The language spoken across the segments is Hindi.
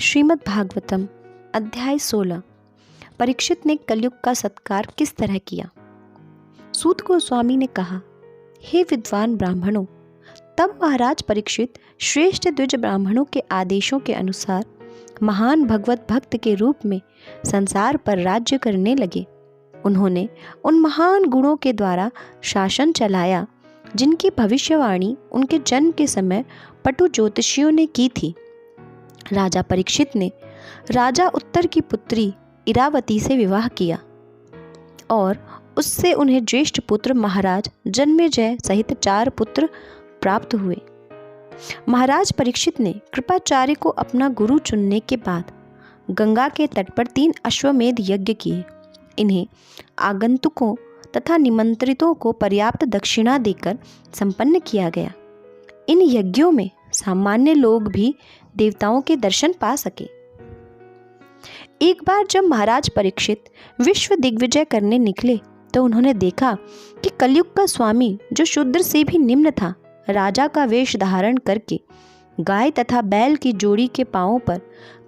श्रीमद् भागवतम अध्याय 16। परीक्षित ने कलयुग का सत्कार किस तरह किया। सूत गोस्वामी ने कहा, हे विद्वान ब्राह्मणों, तब महाराज परीक्षित श्रेष्ठ द्विज ब्राह्मणों के आदेशों के अनुसार महान भगवत भक्त के रूप में संसार पर राज्य करने लगे। उन्होंने उन महान गुणों के द्वारा शासन चलाया जिनकी भविष्यवाणी उनके जन्म के समय पटु ज्योतिषियों ने की थी। राजा परीक्षित ने राजा उत्तर की पुत्री इरावती से विवाह किया और उससे उन्हें ज्येष्ठ पुत्र महाराज जन्मेजय सहित 4 पुत्र प्राप्त हुए। महाराज परीक्षित ने कृपाचार्य को अपना गुरु चुनने के बाद गंगा के तट पर 3 अश्वमेध यज्ञ किए। इन्हें आगंतुकों तथा निमंत्रितों को पर्याप्त दक्षिणा देकर संपन्न किया गया। इन यज्ञों में सामान्य लोग भी देवताओं के दर्शन पा सके। एक बार जब महाराज परीक्षित विश्व दिग्विजय करने निकले तो उन्होंने देखा कि कलयुग का स्वामी, जो शूद्र से भी निम्न था, राजा का वेश धारण करके गाय तथा बैल की जोड़ी के पांवों पर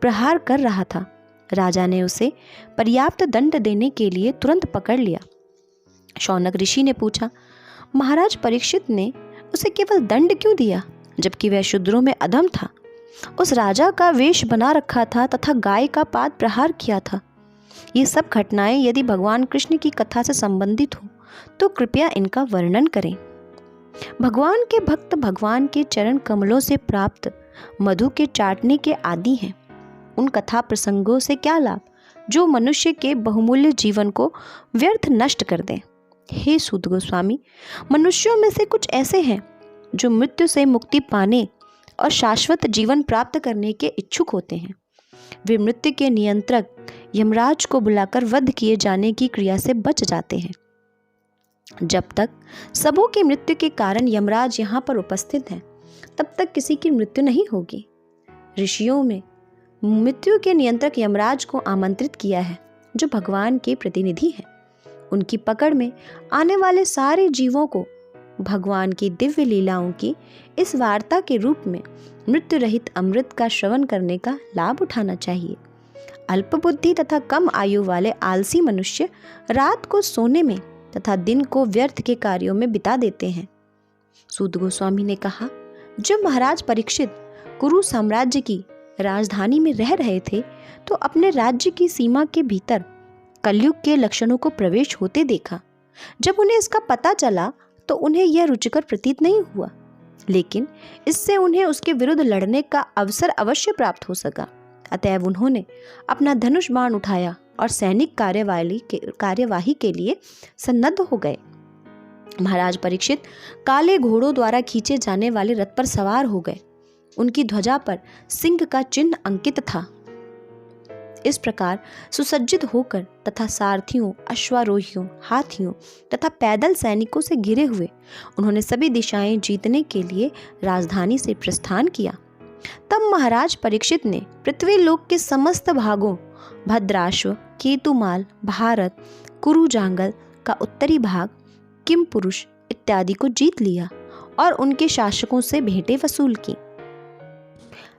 प्रहार कर रहा था। राजा ने उसे पर्याप्त दंड देने के लिए तुरंत पकड़ लिया। शौनक ऋषि ने पूछा, महाराज परीक्षित ने उसे केवल दंड क्यों दिया, जबकि वह शूद्रों में अधम था, उस राजा का वेश बना रखा था तथा गाय का पाद प्रहार किया था। ये सब घटनाएं यदि भगवान कृष्ण की कथा से संबंधित हो तो कृपया इनका वर्णन करें। भगवान के भक्त भगवान के चरण कमलों से प्राप्त मधु के चाटने के आदी हैं। उन कथा प्रसंगों से क्या लाभ जो मनुष्य के बहुमूल्य जीवन को व्यर्थ नष्ट कर दें। हे सूत गोस्वामी, मनुष्यों में से कुछ ऐसे हैं जो मृत्यु से मुक्ति पाने और शाश्वत जीवन प्राप्त करने के इच्छुक होते हैं। वे मृत्यु के नियंत्रक यमराज को बुलाकर वध किए जाने की क्रिया से बच जाते हैं। जब तक सबों की मृत्यु के कारण यमराज यहाँ पर उपस्थित हैं, तब तक किसी की मृत्यु नहीं होगी। ऋषियों में मृत्यु के नियंत्रक यमराज को आमंत्रित किया है, जो भगवान के प्रतिनिधि हैं। उनकी पकड़ में आने वाले सारे जीवों को भगवान की दिव्य लीलाओं की इस वार्ता के रूप में मृत्यु रहित अमृत का श्रवण करने का लाभ उठाना चाहिए। अल्प बुद्धि तथा कम आयु वाले आलसी मनुष्य रात को सोने में तथा दिन को व्यर्थ के कार्यों में बिता देते हैं। सूत गोस्वामी ने कहा, जब महाराज परीक्षित कुरु साम्राज्य की राजधानी में रह रहे थे तो अपने राज्य की सीमा के भीतर कलयुग के लक्षणों को प्रवेश होते देखा। जब उन्हें इसका पता चला तो उन्हें यह रुचिकर प्रतीत नहीं हुआ, लेकिन इससे उन्हें उसके विरुद्ध लड़ने का अवसर अवश्य प्राप्त हो सका। अतएव उन्होंने अपना धनुष बाण उठाया और सैनिक कार्यवाही के लिए सन्नद्ध हो गए। महाराज परीक्षित काले घोड़ों द्वारा खींचे जाने वाले रथ पर सवार हो गए। उनकी ध्वजा पर सिंह का चिन्ह अंकित था। इस प्रकार सुसज्जित होकर तथा सारथियों, अश्वारोहियों, हाथियों तथा पैदल सैनिकों से घिरे हुए उन्होंने सभी दिशाएं जीतने के लिए राजधानी से प्रस्थान किया। तब महाराज परीक्षित ने पृथ्वी लोक के समस्त भागों, भद्राश्व, केतुमाल, भारत, कुरुजांगल का उत्तरी भाग, किमपुरुष इत्यादि को जीत लिया और उनके शासकों से भेंटें वसूल की।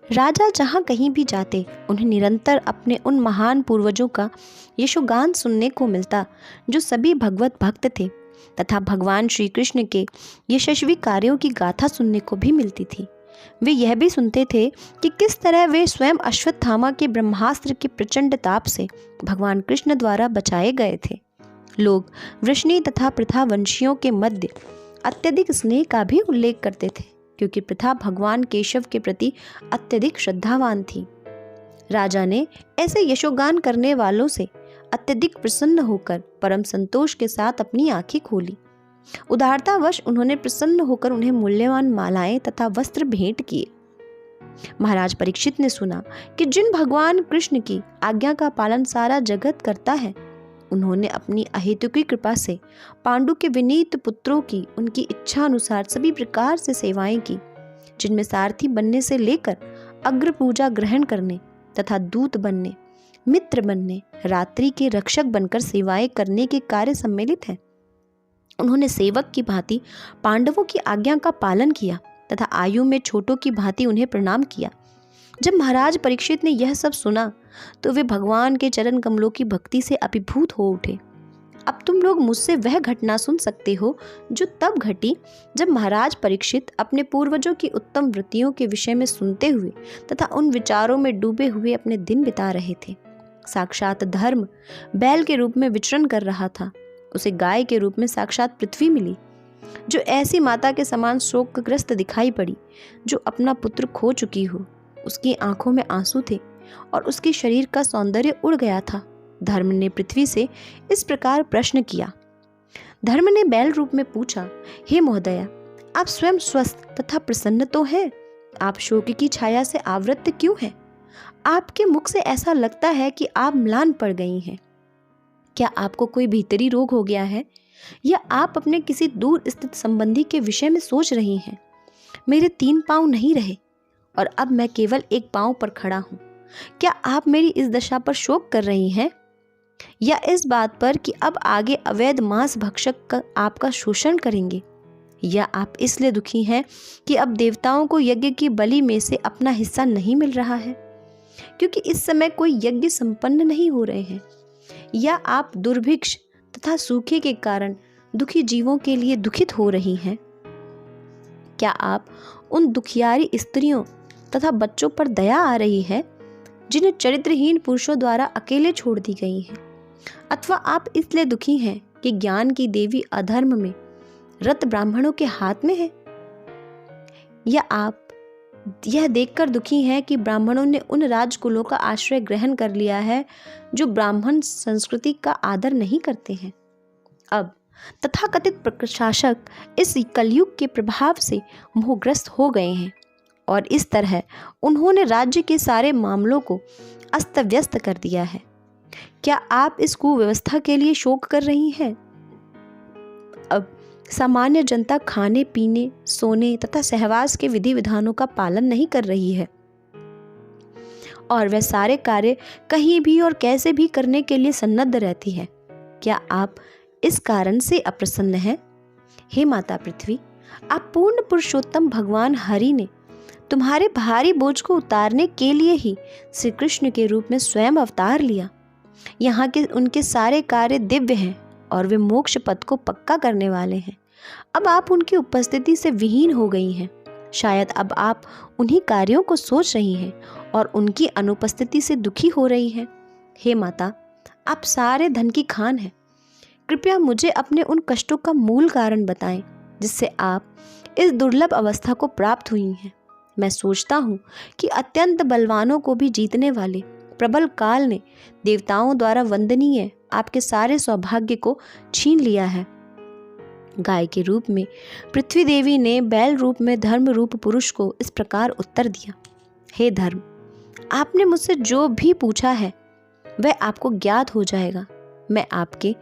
राजा जहाँ कहीं भी जाते उन्हें निरंतर अपने उन महान पूर्वजों का यशोगान सुनने को मिलता जो सभी भगवत भक्त थे, तथा भगवान श्री कृष्ण के यशस्वी कार्यों की गाथा सुनने को भी मिलती थी। वे यह भी सुनते थे कि किस तरह वे स्वयं अश्वत्थामा के ब्रह्मास्त्र के प्रचंड ताप से भगवान कृष्ण द्वारा बचाए गए थे। लोग वृष्णि तथा प्रथावंशियों के मध्य अत्यधिक स्नेह का भी उल्लेख करते थे, क्योंकि प्रथा भगवान केशव के प्रति अत्यधिक श्रद्धावान थी। राजा ने ऐसे यशोगान करने वालों से अत्यधिक प्रसन्न होकर परम संतोष के साथ अपनी आंखें खोली। उदारतावश उन्होंने प्रसन्न होकर उन्हें मूल्यवान मालाएं तथा वस्त्र भेंट किए। महाराज परीक्षित ने सुना कि जिन भगवान कृष्ण की आज्ञा का पालन सारा जगत करता है, उन्होंने अपनी अहेतुकी कृपा से पांडु के विनीत पुत्रों की उनकी इच्छा अनुसार सभी प्रकार से सेवाएं की, जिनमें सारथी बनने से लेकर अग्र पूजा ग्रहण करने तथा दूत बनने, मित्र बनने, रात्रि के रक्षक बनकर सेवाएं करने के कार्य सम्मिलित हैं। उन्होंने सेवक की भांति पांडवों की आज्ञा का पालन किया तथा आयु में छोटों की भांति उन्हें प्रणाम किया। जब महाराज परीक्षित ने यह सब सुना तो वे भगवान के चरण कमलों की भक्ति से अभिभूत हो उठे। अब तुम लोग मुझसे वह घटना सुन सकते हो जो तब घटी जब महाराज परीक्षित अपने पूर्वजों की उत्तम वृत्तियों के विषय में सुनते हुए तथा उन विचारों में डूबे हुए अपने दिन बिता रहे थे। साक्षात धर्म बैल के रूप में विचरण कर रहा था। उसे गाय के रूप में साक्षात पृथ्वी मिली, जो ऐसी माता के समान शोकग्रस्त दिखाई पड़ी जो अपना पुत्र खो चुकी हो। उसकी आंखों में आंसू थे और उसके शरीर का सौंदर्य उड़ गया था। धर्म ने पृथ्वी से इस प्रकार प्रश्न किया। धर्म ने बैल रूप में पूछा, हे महोदया, आप स्वयं स्वस्थ तथा प्रसन्न तो हैं? आप शोक की छाया से आवृत्त क्यों हैं? आपके मुख से ऐसा लगता है कि आप म्लान पड़ गई हैं। क्या आपको कोई भीतरी रोग हो गया है या आप अपने किसी दूर स्थित संबंधी के विषय में सोच रही हैं? मेरे 3 पांव नहीं रहे और अब मैं केवल एक पांव पर खड़ा हूं। क्या आप मेरी इस दशा पर शोक कर रही हैं या इस बात पर कि अब आगे अवैध मांस भक्षक का आपका शोषण करेंगे? या आप इसलिए दुखी हैं कि अब देवताओं को यज्ञ की बलि में से अपना हिस्सा नहीं मिल रहा है क्योंकि इस समय कोई यज्ञ संपन्न नहीं हो रहे हैं? या आप दुर्भिक्ष तथा सूखे के कारण दुखी जीवों के लिए दुखित हो रही हैं? क्या आप उन दुखियारी स्त्रियों तथा बच्चों पर दया आ रही है जिन्हें चरित्रहीन पुरुषों द्वारा अकेले छोड़ दी गई हैं? अथवा आप इसलिए दुखी हैं कि ज्ञान की देवी अधर्म में रत ब्राह्मणों के हाथ में है? या आप यह देखकर दुखी हैं कि ब्राह्मणों ने उन राजकुलों का आश्रय ग्रहण कर लिया है जो ब्राह्मण संस्कृति का आदर नहीं करते हैं? अब तथाकथित प्रशासक इस कलयुग के प्रभाव से मोहग्रस्त हो गए हैं और इस तरह उन्होंने राज्य के सारे मामलों को अस्त व्यस्त कर दिया है। क्या आप इस कुव्यवस्था के लिए शोक कर रही हैं? अब सामान्य जनता खाने पीने, सोने तथा सहवास के विधि विधानों का पालन नहीं कर रही है और वह सारे कार्य कहीं भी और कैसे भी करने के लिए सन्नद्ध रहती है। क्या आप इस कारण से अप्रसन्न हैं? हे माता पृथ्वी, आप पूर्ण पुरुषोत्तम भगवान हरि ने तुम्हारे भारी बोझ को उतारने के लिए ही श्री कृष्ण के रूप में स्वयं अवतार लिया। यहाँ के उनके सारे कार्य दिव्य हैं और वे मोक्ष पद को पक्का करने वाले हैं। अब आप उनकी उपस्थिति से विहीन हो गई हैं। शायद अब आप उन्हीं कार्यों को सोच रही हैं और उनकी अनुपस्थिति से दुखी हो रही हैं। हे माता, आप सारे धन की खान हैं। कृपया मुझे अपने उन कष्टों का मूल कारण बताएं जिससे आप इस दुर्लभ अवस्था को प्राप्त हुई हैं। मैं सोचता हूँ कि अत्यंत बलवानों को भी जीतने वाले प्रबल काल ने देवताओं द्वारा वंदनीय आपके सारे सौभाग्य को छीन लिया है। गाय के रूप में पृथ्वी देवी ने बैल रूप में धर्म रूप पुरुष को इस प्रकार उत्तर दिया, हे धर्म, आपने मुझसे जो भी पूछा है वह आपको ज्ञात हो जाएगा। मैं आपके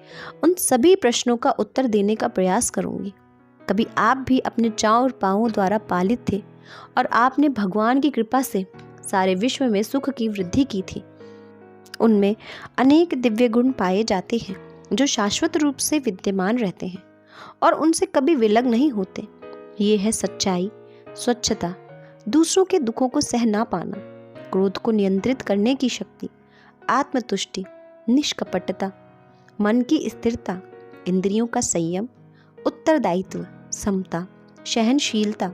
उन सभी प्रश्नों का उत्तर देने का प्रयास करूंगी। कभी आप भी अपने 4 पांवों द्वारा पालित थे और आपने भगवान की कृपा से सारे विश्व में सुख की वृद्धि की थी। उनमें अनेक दिव्य गुण पाए जाते हैं जो शाश्वत रूप से विद्यमान रहते हैं और उनसे कभी विलग नहीं होते। ये है सच्चाई, स्वच्छता, दूसरों के दुखों को सह ना पाना, क्रोध को नियंत्रित करने की शक्ति, आत्मतुष्टि, निष्कपटता, मन की स्थिरता, इंद्रियों का संयम, उत्तरदायित्व, समता, सहनशीलता,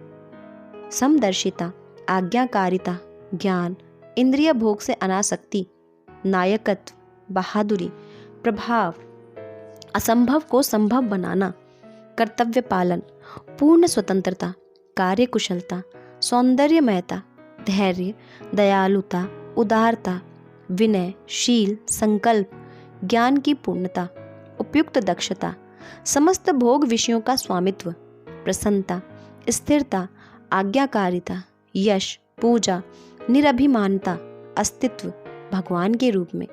समदर्शिता, आज्ञाकारिता, ज्ञान, इंद्रिय भोग से अनासक्ति, नायकत्व, बहादुरी, प्रभाव, असंभव को संभव बनाना, कर्तव्य पालन, पूर्ण स्वतंत्रता, कार्यकुशलता, सौंदर्यमयता, धैर्य, दयालुता, उदारता, विनय, शील, संकल्प, ज्ञान की पूर्णता, उपयुक्त दक्षता, समस्त भोग विषयों का स्वामित्व, प्रसन्नता, स्थिरता, आज्ञाकारिता, यश, पूजा, निरभिमानता, अस्तित्व भगवान के रूप में,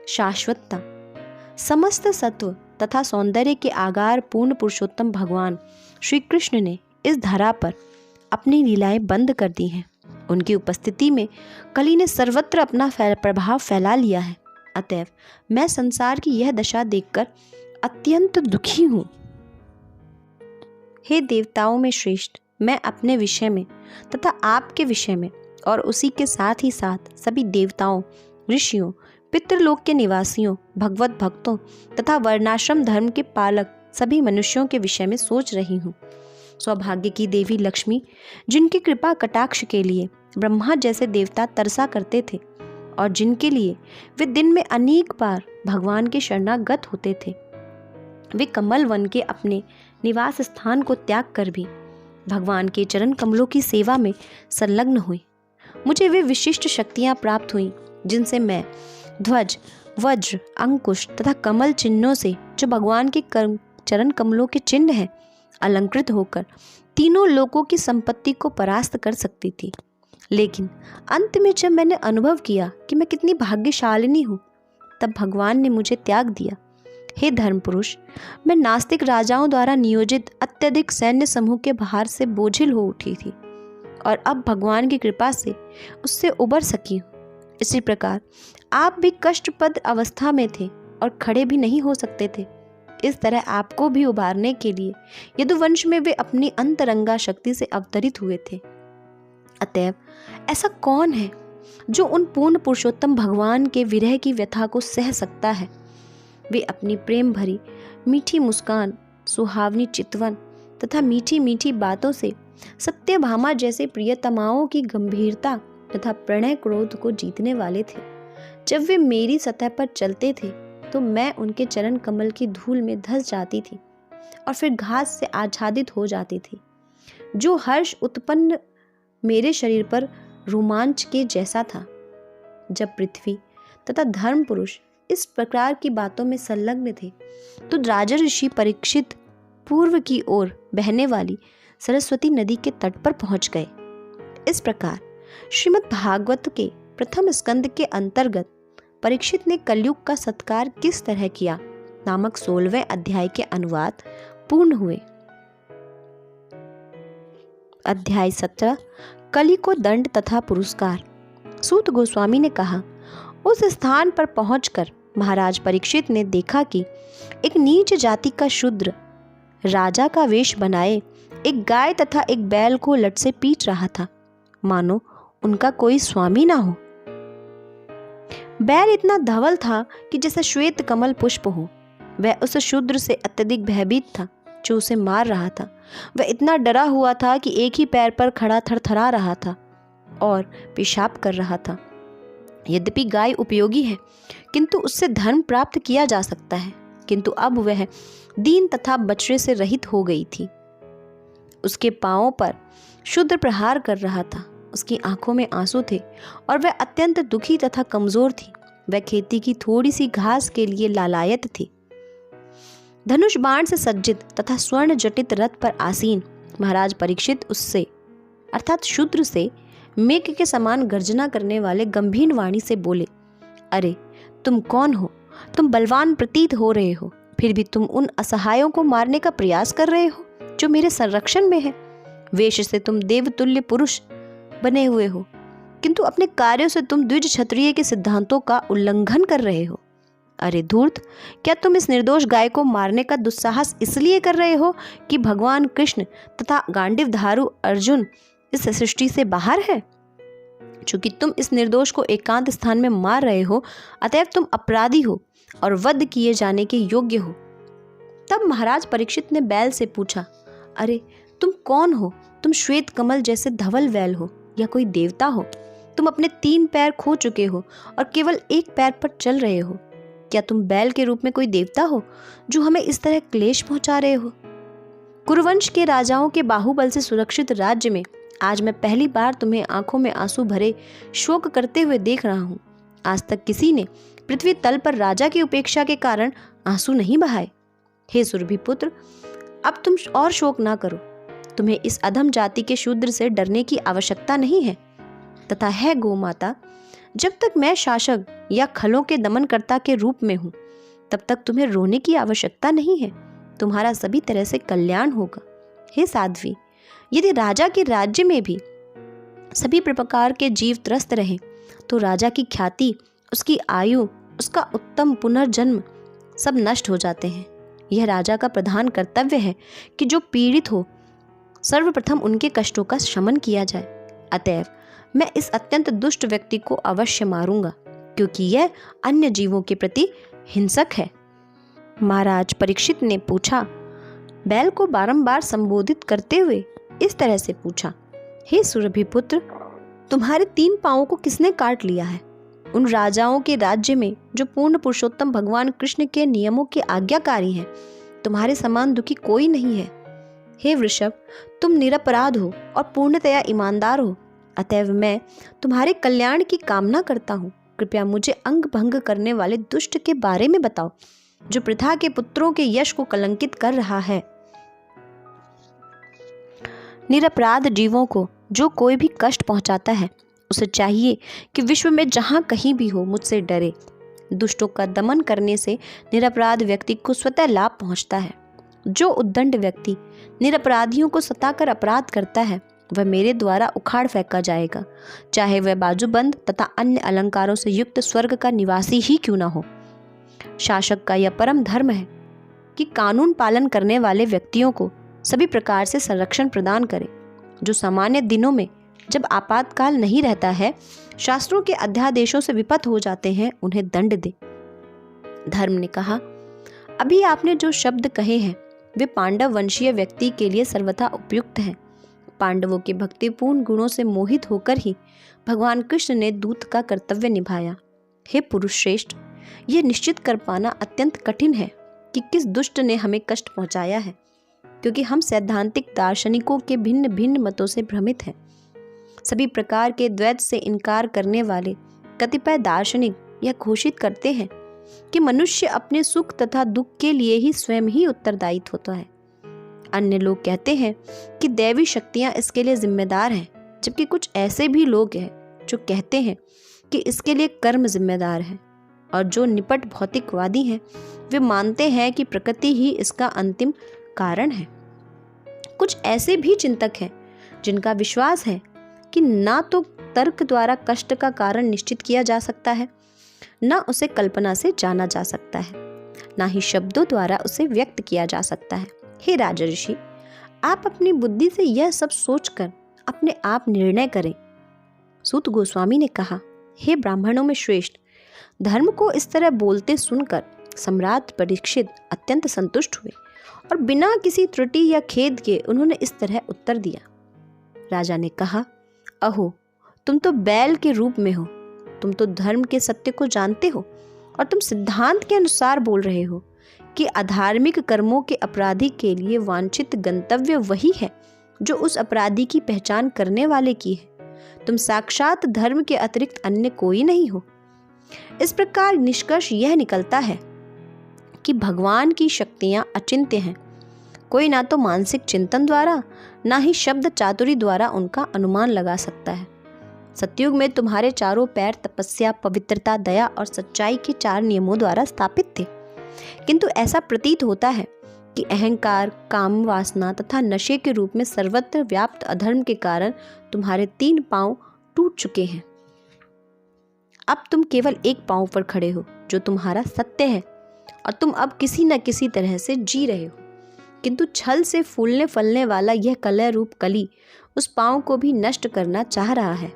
शाश्वतता, समस्त सत्व तथा सौंदर्य के आगार पूर्ण पुरुषोत्तम भगवान श्री कृष्ण ने इस धरा पर अपनी लीलाएं बंद कर दी हैं। उनकी उपस्थिति में कली ने सर्वत्र अपना प्रभाव फैला लिया है। अतएव मैं संसार की यह दशा देखकर अत्यंत दुखी हूँ। हे देवताओं में श्रेष्ठ, मैं अपने विषय में तथा आपके विषय में और उसी के साथ ही साथ सभी देवताओं, ऋषियों, पितृलोक के निवासियों, भगवत भक्तों तथा वर्णाश्रम धर्म के पालक सभी मनुष्यों के विषय में सोच रही हूँ। सौभाग्य की देवी लक्ष्मी, जिनकी कृपा कटाक्ष के लिए ब्रह्मा जैसे देवता तरसा करते थे और जिनके लिए वे दिन में अनेक बार भगवान के शरणागत होते थे, वे कमल वन के अपने निवास स्थान को त्याग कर भी भगवान के चरण कमलों की सेवा में संलग्न हुई। मुझे वे विशिष्ट शक्तियाँ प्राप्त हुईं जिनसे मैं ध्वज, वज्र, अंकुश तथा कमल चिन्हों से, जो भगवान के चरण कमलों के चिन्ह हैं, अलंकृत होकर तीनों लोकों की संपत्ति को परास्त कर सकती थी। लेकिन अंत में जब मैंने अनुभव किया कि मैं कितनी भाग्यशालिनी हूँ, तब भगवान ने मुझे त्याग दिया। हे धर्म पुरुष, मैं नास्तिक राजाओं द्वारा नियोजित अत्यधिक सैन्य समूह के भार से बोझिल हो उठी थी और अब भगवान की कृपा से उससे उबर सकी हूँ। इसी प्रकार आप भी कष्टप्रद अवस्था में थे और खड़े भी नहीं हो सकते थे। इस तरह आपको भी उबारने के लिए यदुवंश में वे अपनी अंतरंगा शक्ति से अवतरित हुए थे। अतएव ऐसा कौन है जो उन पूर्ण पुरुषोत्तम भगवान के विरह की व्यथा को सह सकता है? वे अपनी प्रेम भरी मीठी मुस्कान, सुहावनी चितवन तथा मीठी मीठी बातों से सत्यभामा जैसे प्रियतमाओं की गंभीरता तथा प्रणय क्रोध को जीतने वाले थे। जब वे मेरी सतह पर चलते थे तो मैं उनके चरण कमल की धूल में धंस जाती थी और फिर घास से आच्छादित हो जाती थी। जो हर्ष उत्पन्न मेरे शरीर पर रोमांच के जैसा था। जब पृथ्वी तथा धर्म पुरुष इस प्रकार की बातों में संलग्न थे तो राजा ऋषि परीक्षित पूर्व की ओर बहने वाली सरस्वती नदी के तट पर पहुंच गए। इस प्रकार श्रीमद् भागवत के प्रथम स्कंद के अंतर्गत परीक्षित ने कलयुग का सत्कार किस तरह किया नामक 16वें अध्याय के अनुवाद पूर्ण हुए। अध्याय 17 कलि को दंड तथा पुरस्कार। सूत गोस्वामी ने कहा, उस स्थान पर पहुंचकर महाराज परीक्षित ने देखा कि एक नीच जाति का शूद्र राजा का वेश बनाए एक गाय तथा एक बैल को लट से पीट रहा था, मानो उनका कोई स्वामी ना हो। बैल इतना धवल था कि जैसे श्वेत कमल पुष्प हो। वह उस शूद्र से अत्यधिक भयभीत था जो उसे मार रहा था। वह इतना डरा हुआ था कि एक ही पैर पर खड़ा थरथरा रहा था और पेशाब कर रहा था। यद्यपि गाय उपयोगी है किंतु उससे धर्म प्राप्त किया जा सकता है, किंतु अब वह दीन तथा बछड़े से रहित हो गई थी। उसके पांवों पर शूद्र प्रहार कर रहा था। उसकी आंखों में आंसू थे और वह अत्यंत दुखी तथा कमजोर थी। वह खेती की थोड़ी सी घास के लिए लालायत थी। धनुष बाण से सज्जित तथा स्वर्ण जटित रथ पर आसीन महाराज परीक्षित उससे अर्थात शूद्र से मेघ के समान गर्जना करने वाले गंभीर वाणी से बोले, अरे तुम कौन हो? तुम बलवान प्रतीत हो रहे हो, फिर भी तुम उन असहायों को मारने का प्रयास कर रहे हो जो मेरे संरक्षण में है। वेश से तुम देवतुल्य पुरुष बने हुए हो, किंतु अपने कार्यों से तुम द्विज क्षत्रिय के सिद्धांतों का उल्लंघन कर रहे हो। अरे धूर्त, क्या तुम इस निर्दोष गाय को मारने का दुस्साहस इसलिए कर रहे हो कि भगवान कृष्ण तथा गांडीवधारू अर्जुन इस सृष्टि से बाहर है? चूंकि तुम इस निर्दोष को एकांत स्थान में मार रहे हो, अतएव तुम अपराधी हो और वध किए जाने के योग्य हो। तब महाराज परीक्षित ने बैल से पूछा, अरे तुम कौन हो? तुम श्वेत कमल जैसे धवल बैल हो या कोई देवता हो? तुम अपने 3 पैर खो चुके हो और केवल एक पैर पर चल रहे हो। क्या तुम बैल के रूप में कोई देवता हो जो हमें इस तरह क्लेश पहुंचा रहे हो? कुरुवंश के राजाओं के बाहुबल से सुरक्षित राज्य में आज मैं पहली बार तुम्हें आंखों में आंसू भरे शोक करते हुए देख रहा हूँ। आज तक किसी ने पृथ्वी तल पर राजा की उपेक्षा के कारण आंसू नहीं बहाए। हे सुरभि पुत्र, अब तुम और शोक ना करो। तुम्हें इस अधम जाति के शूद्र से डरने की आवश्यकता नहीं है। तथा है गोमाता, जब तक मैं शासक या खलों के दमनकर्ता के रूप में हूँ, तब तक तुम्हें रोने की आवश्यकता नहीं है। तुम्हारा सभी तरह से कल्याण होगा। हे साध्वी, यदि राजा के राज्य में भी सभी प्रकार के जीव त्रस्त रहें, तो राजा की ख्याति, उसकी आयु, उसका उत्तम पुनर्जन्म सब नष्ट हो जाते हैं। यह राजा का प्रधान कर्तव्य है कि जो पीड़ित हो सर्वप्रथम उनके कष्टों का शमन किया जाए। अतएव मैं इस अत्यंत दुष्ट व्यक्ति को अवश्य मारूंगा, क्योंकि यह अन्य जीवों के प्रति हिंसक है। महाराज परीक्षित ने पूछा, बैल को बारंबार संबोधित करते हुए इस तरह से पूछा, हे सुरभिपुत्र, तुम्हारे 3 पांवों को किसने काट लिया है? उन राजाओं के राज्य में जो पूर्ण पुरुषोत्तम भगवान कृष्ण के नियमों के आज्ञाकारी हैं, तुम्हारे समान दुखी कोई नहीं है। हे वृषभ, तुम निरपराध हो और पूर्णतया ईमानदार हो, अतएव मैं तुम्हारे कल्याण की कामना करता हूँ। कृपया मुझे अंग भंग करने वाले दुष्ट के बारे में बताओ, जो पृथा के पुत्रों के यश को कलंकित कर रहा है। निरपराध जीवों को जो कोई भी कष्ट पहुंचाता है, उसे चाहिए कि विश्व में जहां कहीं भी हो मुझसे डरे। दुष्टों का दमन करने से निरपराध व्यक्ति को स्वतः लाभ पहुंचता है। जो उद्दंड व्यक्ति निरपराधियों को सताकर अपराध करता है, वह मेरे द्वारा उखाड़ फेंका जाएगा, चाहे वह बाजूबंद तथा अन्य अलंकारों से युक्त स्वर्ग का निवासी ही क्यों न हो। शासक का यह परम धर्म है कि कानून पालन करने वाले व्यक्तियों को सभी प्रकार से संरक्षण प्रदान करे। जो सामान्य दिनों में जब आपातकाल नहीं रहता है, शास्त्रों के अध्यादेशों से विपत हो जाते हैं, उन्हें दंड दे। धर्म ने कहा, अभी आपने जो शब्द कहे हैं वे पांडव वंशीय व्यक्ति के लिए सर्वथा उपयुक्त हैं। पांडवों के भक्तिपूर्ण गुणों से मोहित होकर ही भगवान कृष्ण ने दूत का कर्तव्य निभाया। हे पुरुष श्रेष्ठ, यह निश्चित कर पाना अत्यंत कठिन है कि किस दुष्ट ने हमें कष्ट पहुंचाया है, क्योंकि हम सैद्धांतिक दार्शनिकों के भिन्न भिन्न मतों से भ्रमित हैं। सभी प्रकार के द्वैत से इनकार करने वाले कतिपय दार्शनिक यह घोषित करते हैं कि मनुष्य अपने सुख तथा दुख के लिए ही स्वयं ही उत्तरदायी होता है। अन्य लोग कहते हैं कि दैवी शक्तियां इसके लिए जिम्मेदार हैं, जबकि कुछ ऐसे भी लोग हैं जो कहते हैं कि इसके लिए कर्म जिम्मेदार है। और जो निपट भौतिकवादी हैं, वे मानते हैं कि प्रकृति ही इसका अंतिम कारण है। कुछ ऐसे भी चिंतक हैं जिनका विश्वास है कि ना तो तर्क द्वारा कष्ट का कारण निश्चित किया जा सकता है, ना उसे कल्पना से जाना जा सकता है, ना ही शब्दों द्वारा उसे व्यक्त किया जा सकता है। हे राजर्षि, आप अपनी बुद्धि से यह सब सोचकर अपने आप निर्णय करें। सूत गोस्वामी ने कहा, हे ब्राह्मणों में श्रेष्ठ, धर्म को इस तरह बोलते सुनकर सम्राट परीक्षित अत्यंत संतुष्ट हुए और बिना किसी त्रुटि या खेद के उन्होंने इस तरह उत्तर दिया। राजा ने कहा, अहो, तुम तो बैल के रूप में हो। तुम तो धर्म के सत्य को जानते हो और तुम सिद्धांत के अनुसार बोल रहे हो कि अधार्मिक कर्मों के अपराधी के लिए वांछित गंतव्य वही है जो उस अपराधी की पहचान करने वाले की है। तुम साक्षात धर्म के अतिरिक्त अन्य कोई नहीं हो। इस प्रकार निष्कर्ष यह निकलता है कि भगवान की शक्तियां अचिंत्य हैं। कोई ना तो मानसिक चिंतन द्वारा, ना ही शब्द चातुरी द्वारा उनका अनुमान लगा सकता है। सतयुग में तुम्हारे चारों पैर तपस्या, पवित्रता, दया और सच्चाई के 4 नियमों द्वारा स्थापित थे, किंतु ऐसा प्रतीत होता है कि अहंकार, काम वासना तथा नशे के रूप में सर्वत्र व्याप्त अधर्म के कारण तुम्हारे 3 पांव टूट चुके हैं। अब तुम केवल एक पांव पर खड़े हो, जो तुम्हारा सत्य है, और तुम अब किसी न किसी तरह से जी रहे हो। किंतु छल से फूलने फलने वाला यह कलह रूप कली उस पांव को भी नष्ट करना चाह रहा है।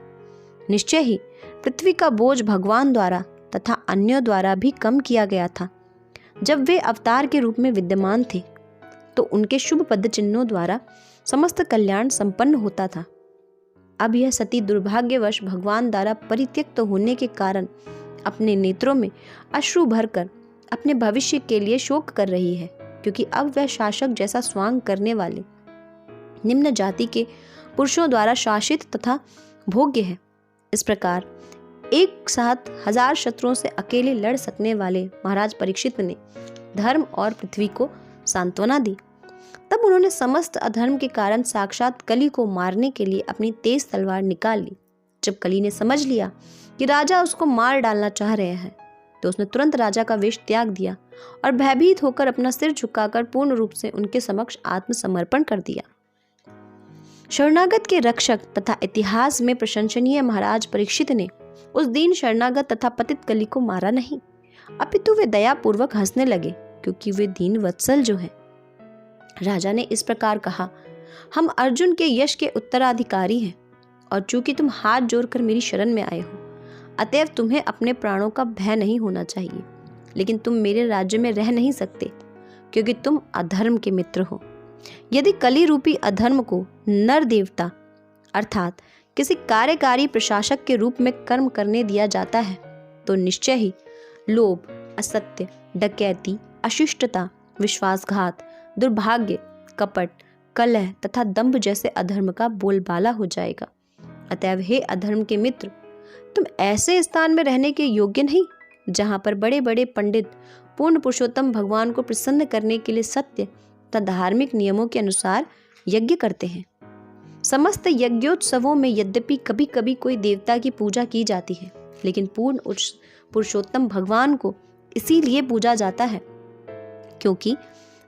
निश्चय ही पृथ्वी का बोझ भगवान द्वारा तथा अन्यों द्वारा भी कम किया गया था। जब वे अवतार के रूप में विद्यमान थे, तो उनके शुभ पद चिन्हों द्वारा समस्त कल्याण संपन्न होता था। अब यह सती दुर्भाग्यवश भगवान द्वारा परित्यक्त होने के कारण अपने नेत्रों में अश्रु भरकर अपने भविष्य के लिए शोक कर रही है, क्योंकि अब वह शासक जैसा स्वांग करने वाले निम्न जाति के पुरुषों द्वारा शासित तथा भोग्य है। इस प्रकार एक साथ 1000 शत्रुओं से अकेले लड़ सकने वाले महाराज परीक्षित ने धर्म और पृथ्वी को सांत्वना दी। तब उन्होंने समस्त अधर्म के कारण साक्षात कली को मारने के लिए अपनी तेज तलवार निकाल ली। जब कली ने समझ लिया कि राजा उसको मार डालना चाह रहे हैं, तो उसने तुरंत राजा का वेश त्याग दिया और भयभीत होकर अपना सिर झुकाकर पूर्ण रूप से उनके समक्ष आत्मसमर्पण कर दिया। शरणागत के रक्षक तथा इतिहास में प्रशंसनीय महाराज परीक्षित ने उस दिन शरणागत तथा पतित कली को मारा नहीं, अपितु वे दयापूर्वक हंसने लगे, क्योंकि वे दीन वत्सल जो हैं। राजा ने इस प्रकार कहा, हम अर्जुन के यश के उत्तराधिकारी हैं और चूंकि तुम हाथ जोड़कर मेरी शरण में आए हो, अतएव तुम्हें अपने प्राणों का भय नहीं होना चाहिए। लेकिन तुम मेरे राज्य में रह नहीं सकते, क्योंकि तुम अधर्म के मित्र हो। यदि कली रूपी अधर्म को नर देवता अर्थात किसी कार्यकारी प्रशासक के रूप में कर्म करने दिया जाता है, तो निश्चय ही लोभ, असत्य, डकैती, अशिष्टता, विश्वासघात, दुर्भाग्य, कपट, कलह तथा दंभ जैसे अधर्म का बोलबाला हो जाएगा। अतएव हे अधर्म के मित्र, तुम ऐसे स्थान में रहने के योग्य नहीं जहां पर बड़े बड़े पंडित पूर्ण पुरुषोत्तम भगवान को प्रसन्न करने के लिए सत्य तथा धार्मिक नियमों के अनुसार यज्ञ करते हैं। समस्त यज्ञोत्सवों में यद्यपि कभी कभी कोई देवता की पूजा की जाती है, लेकिन पूर्ण पुरुषोत्तम भगवान को इसीलिए पूजा जाता है क्योंकि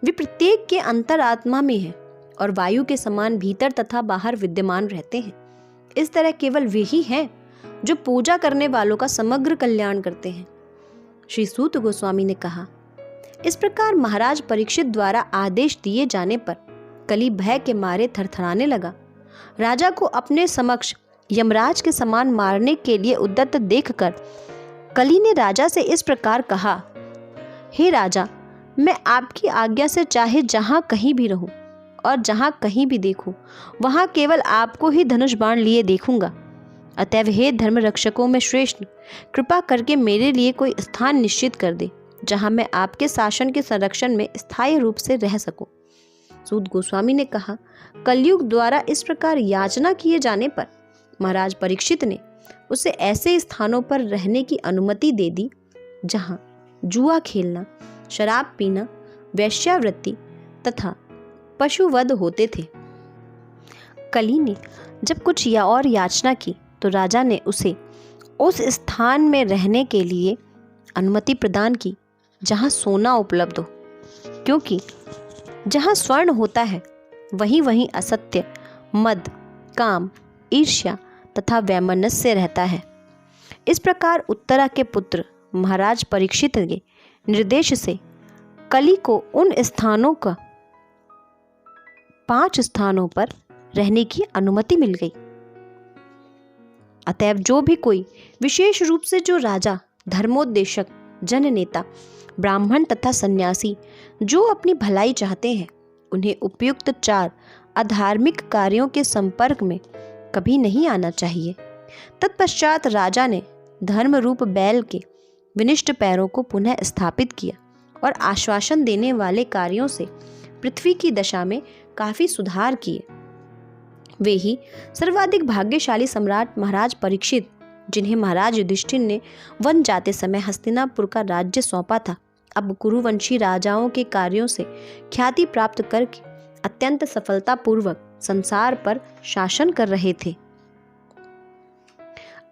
वे प्रत्येक के अंतरात्मा में है और वायु के समान भीतर तथा बाहर विद्यमान रहते हैं। इस तरह केवल वे ही हैं जो पूजा करने वालों का समग्र कल्याण करते हैं। श्री सूत गोस्वामी ने कहा, इस प्रकार महाराज परीक्षित द्वारा आदेश दिए जाने पर कली भय के मारे थरथराने लगा। राजा को अपने समक्ष यमराज के समान मारने के लिए उद्यत देखकर कली ने राजा से इस प्रकार कहा, हे राजा, मैं आपकी आज्ञा से चाहे जहां कहीं भी रहूं और जहां कहीं भी देखूं, वहां केवल आपको ही धनुष बाण लिए देखूंगा। अतएव हे धर्म रक्षकों में श्रेष्ठ, कृपा करके मेरे लिए कोई स्थान निश्चित कर दे जहां मैं आपके शासन के संरक्षण में स्थायी रूप से रह सकूं। सूत गोस्वामी ने कहा, कलयुग द्वारा इस प्रकार याचना किए जाने पर महाराज परीक्षित ने उसे ऐसे स्थानों पर रहने की अनुमति दे दी जहां जुआ खेलना, शराब पीना, वेश्यावृत्ति तथा पशुवध होते थे। कली ने जब कुछ और याचना की तो राजा ने उसे उस स्थान में रहने के लिए अनुमति प्रदान की जहां सोना उपलब्ध हो, क्योंकि जहां स्वर्ण होता है वहीं वहीं असत्य, मद, काम, ईर्ष्या तथा वैमनस्य रहता है। इस प्रकार उत्तरा के पुत्र महाराज परीक्षित के निर्देश से कली को उन स्थानों का 5 स्थानों पर रहने की अनुमति मिल गई। अतएव जो भी कोई विशेष रूप से जो राजा, धर्मोद्देशक, जननेता, ब्राह्मण तथा सन्यासी जो अपनी भलाई चाहते हैं, उन्हें उपयुक्त 4 अधार्मिक कार्यों के संपर्क में कभी नहीं आना चाहिए। तत्पश्चात राजा ने धर्म रूप बैल के विनिष्ट पैरों को पुनः स्थापित किया और आश्वासन देने वाले कार्यों से पृथ्वी की दशा में काफी सुधार किए। वे ही सर्वाधिक भाग्यशाली सम्राट महाराज परीक्षित, जिन्हें महाराज युधिष्ठिर ने वन जाते समय हस्तिनापुर का राज्य सौंपा था, अब कुरुवंशी राजाओं के कार्यों से ख्याति प्राप्त करके अत्यंत सफलतापूर्वक संसार पर शासन कर रहे थे।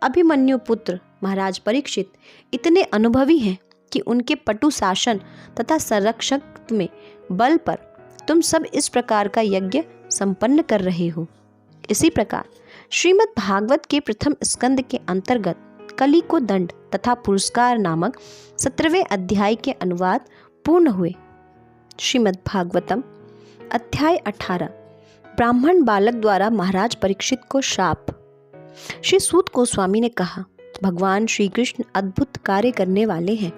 अभिमन्यु पुत्र महाराज परीक्षित इतने अनुभवी हैं कि उनके पटु शासन तथा संरक्षक में बल पर तुम सब इस प्रकार का यज्ञ संपन्न कर रहे हो। इसी प्रकार श्रीमद् भागवत के प्रथम स्कंद के अंतर्गत कली को दंड तथा पुरस्कार नामक 17वें अध्याय के अनुवाद पूर्ण हुए। श्रीमद् भागवतम अध्याय 18 ब्राह्मण बालक द्वारा महाराज परीक्षित को श्राप। श्री सूत गोस्वामी ने कहा, भगवान श्री कृष्ण अद्भुत कार्य करने वाले हैं।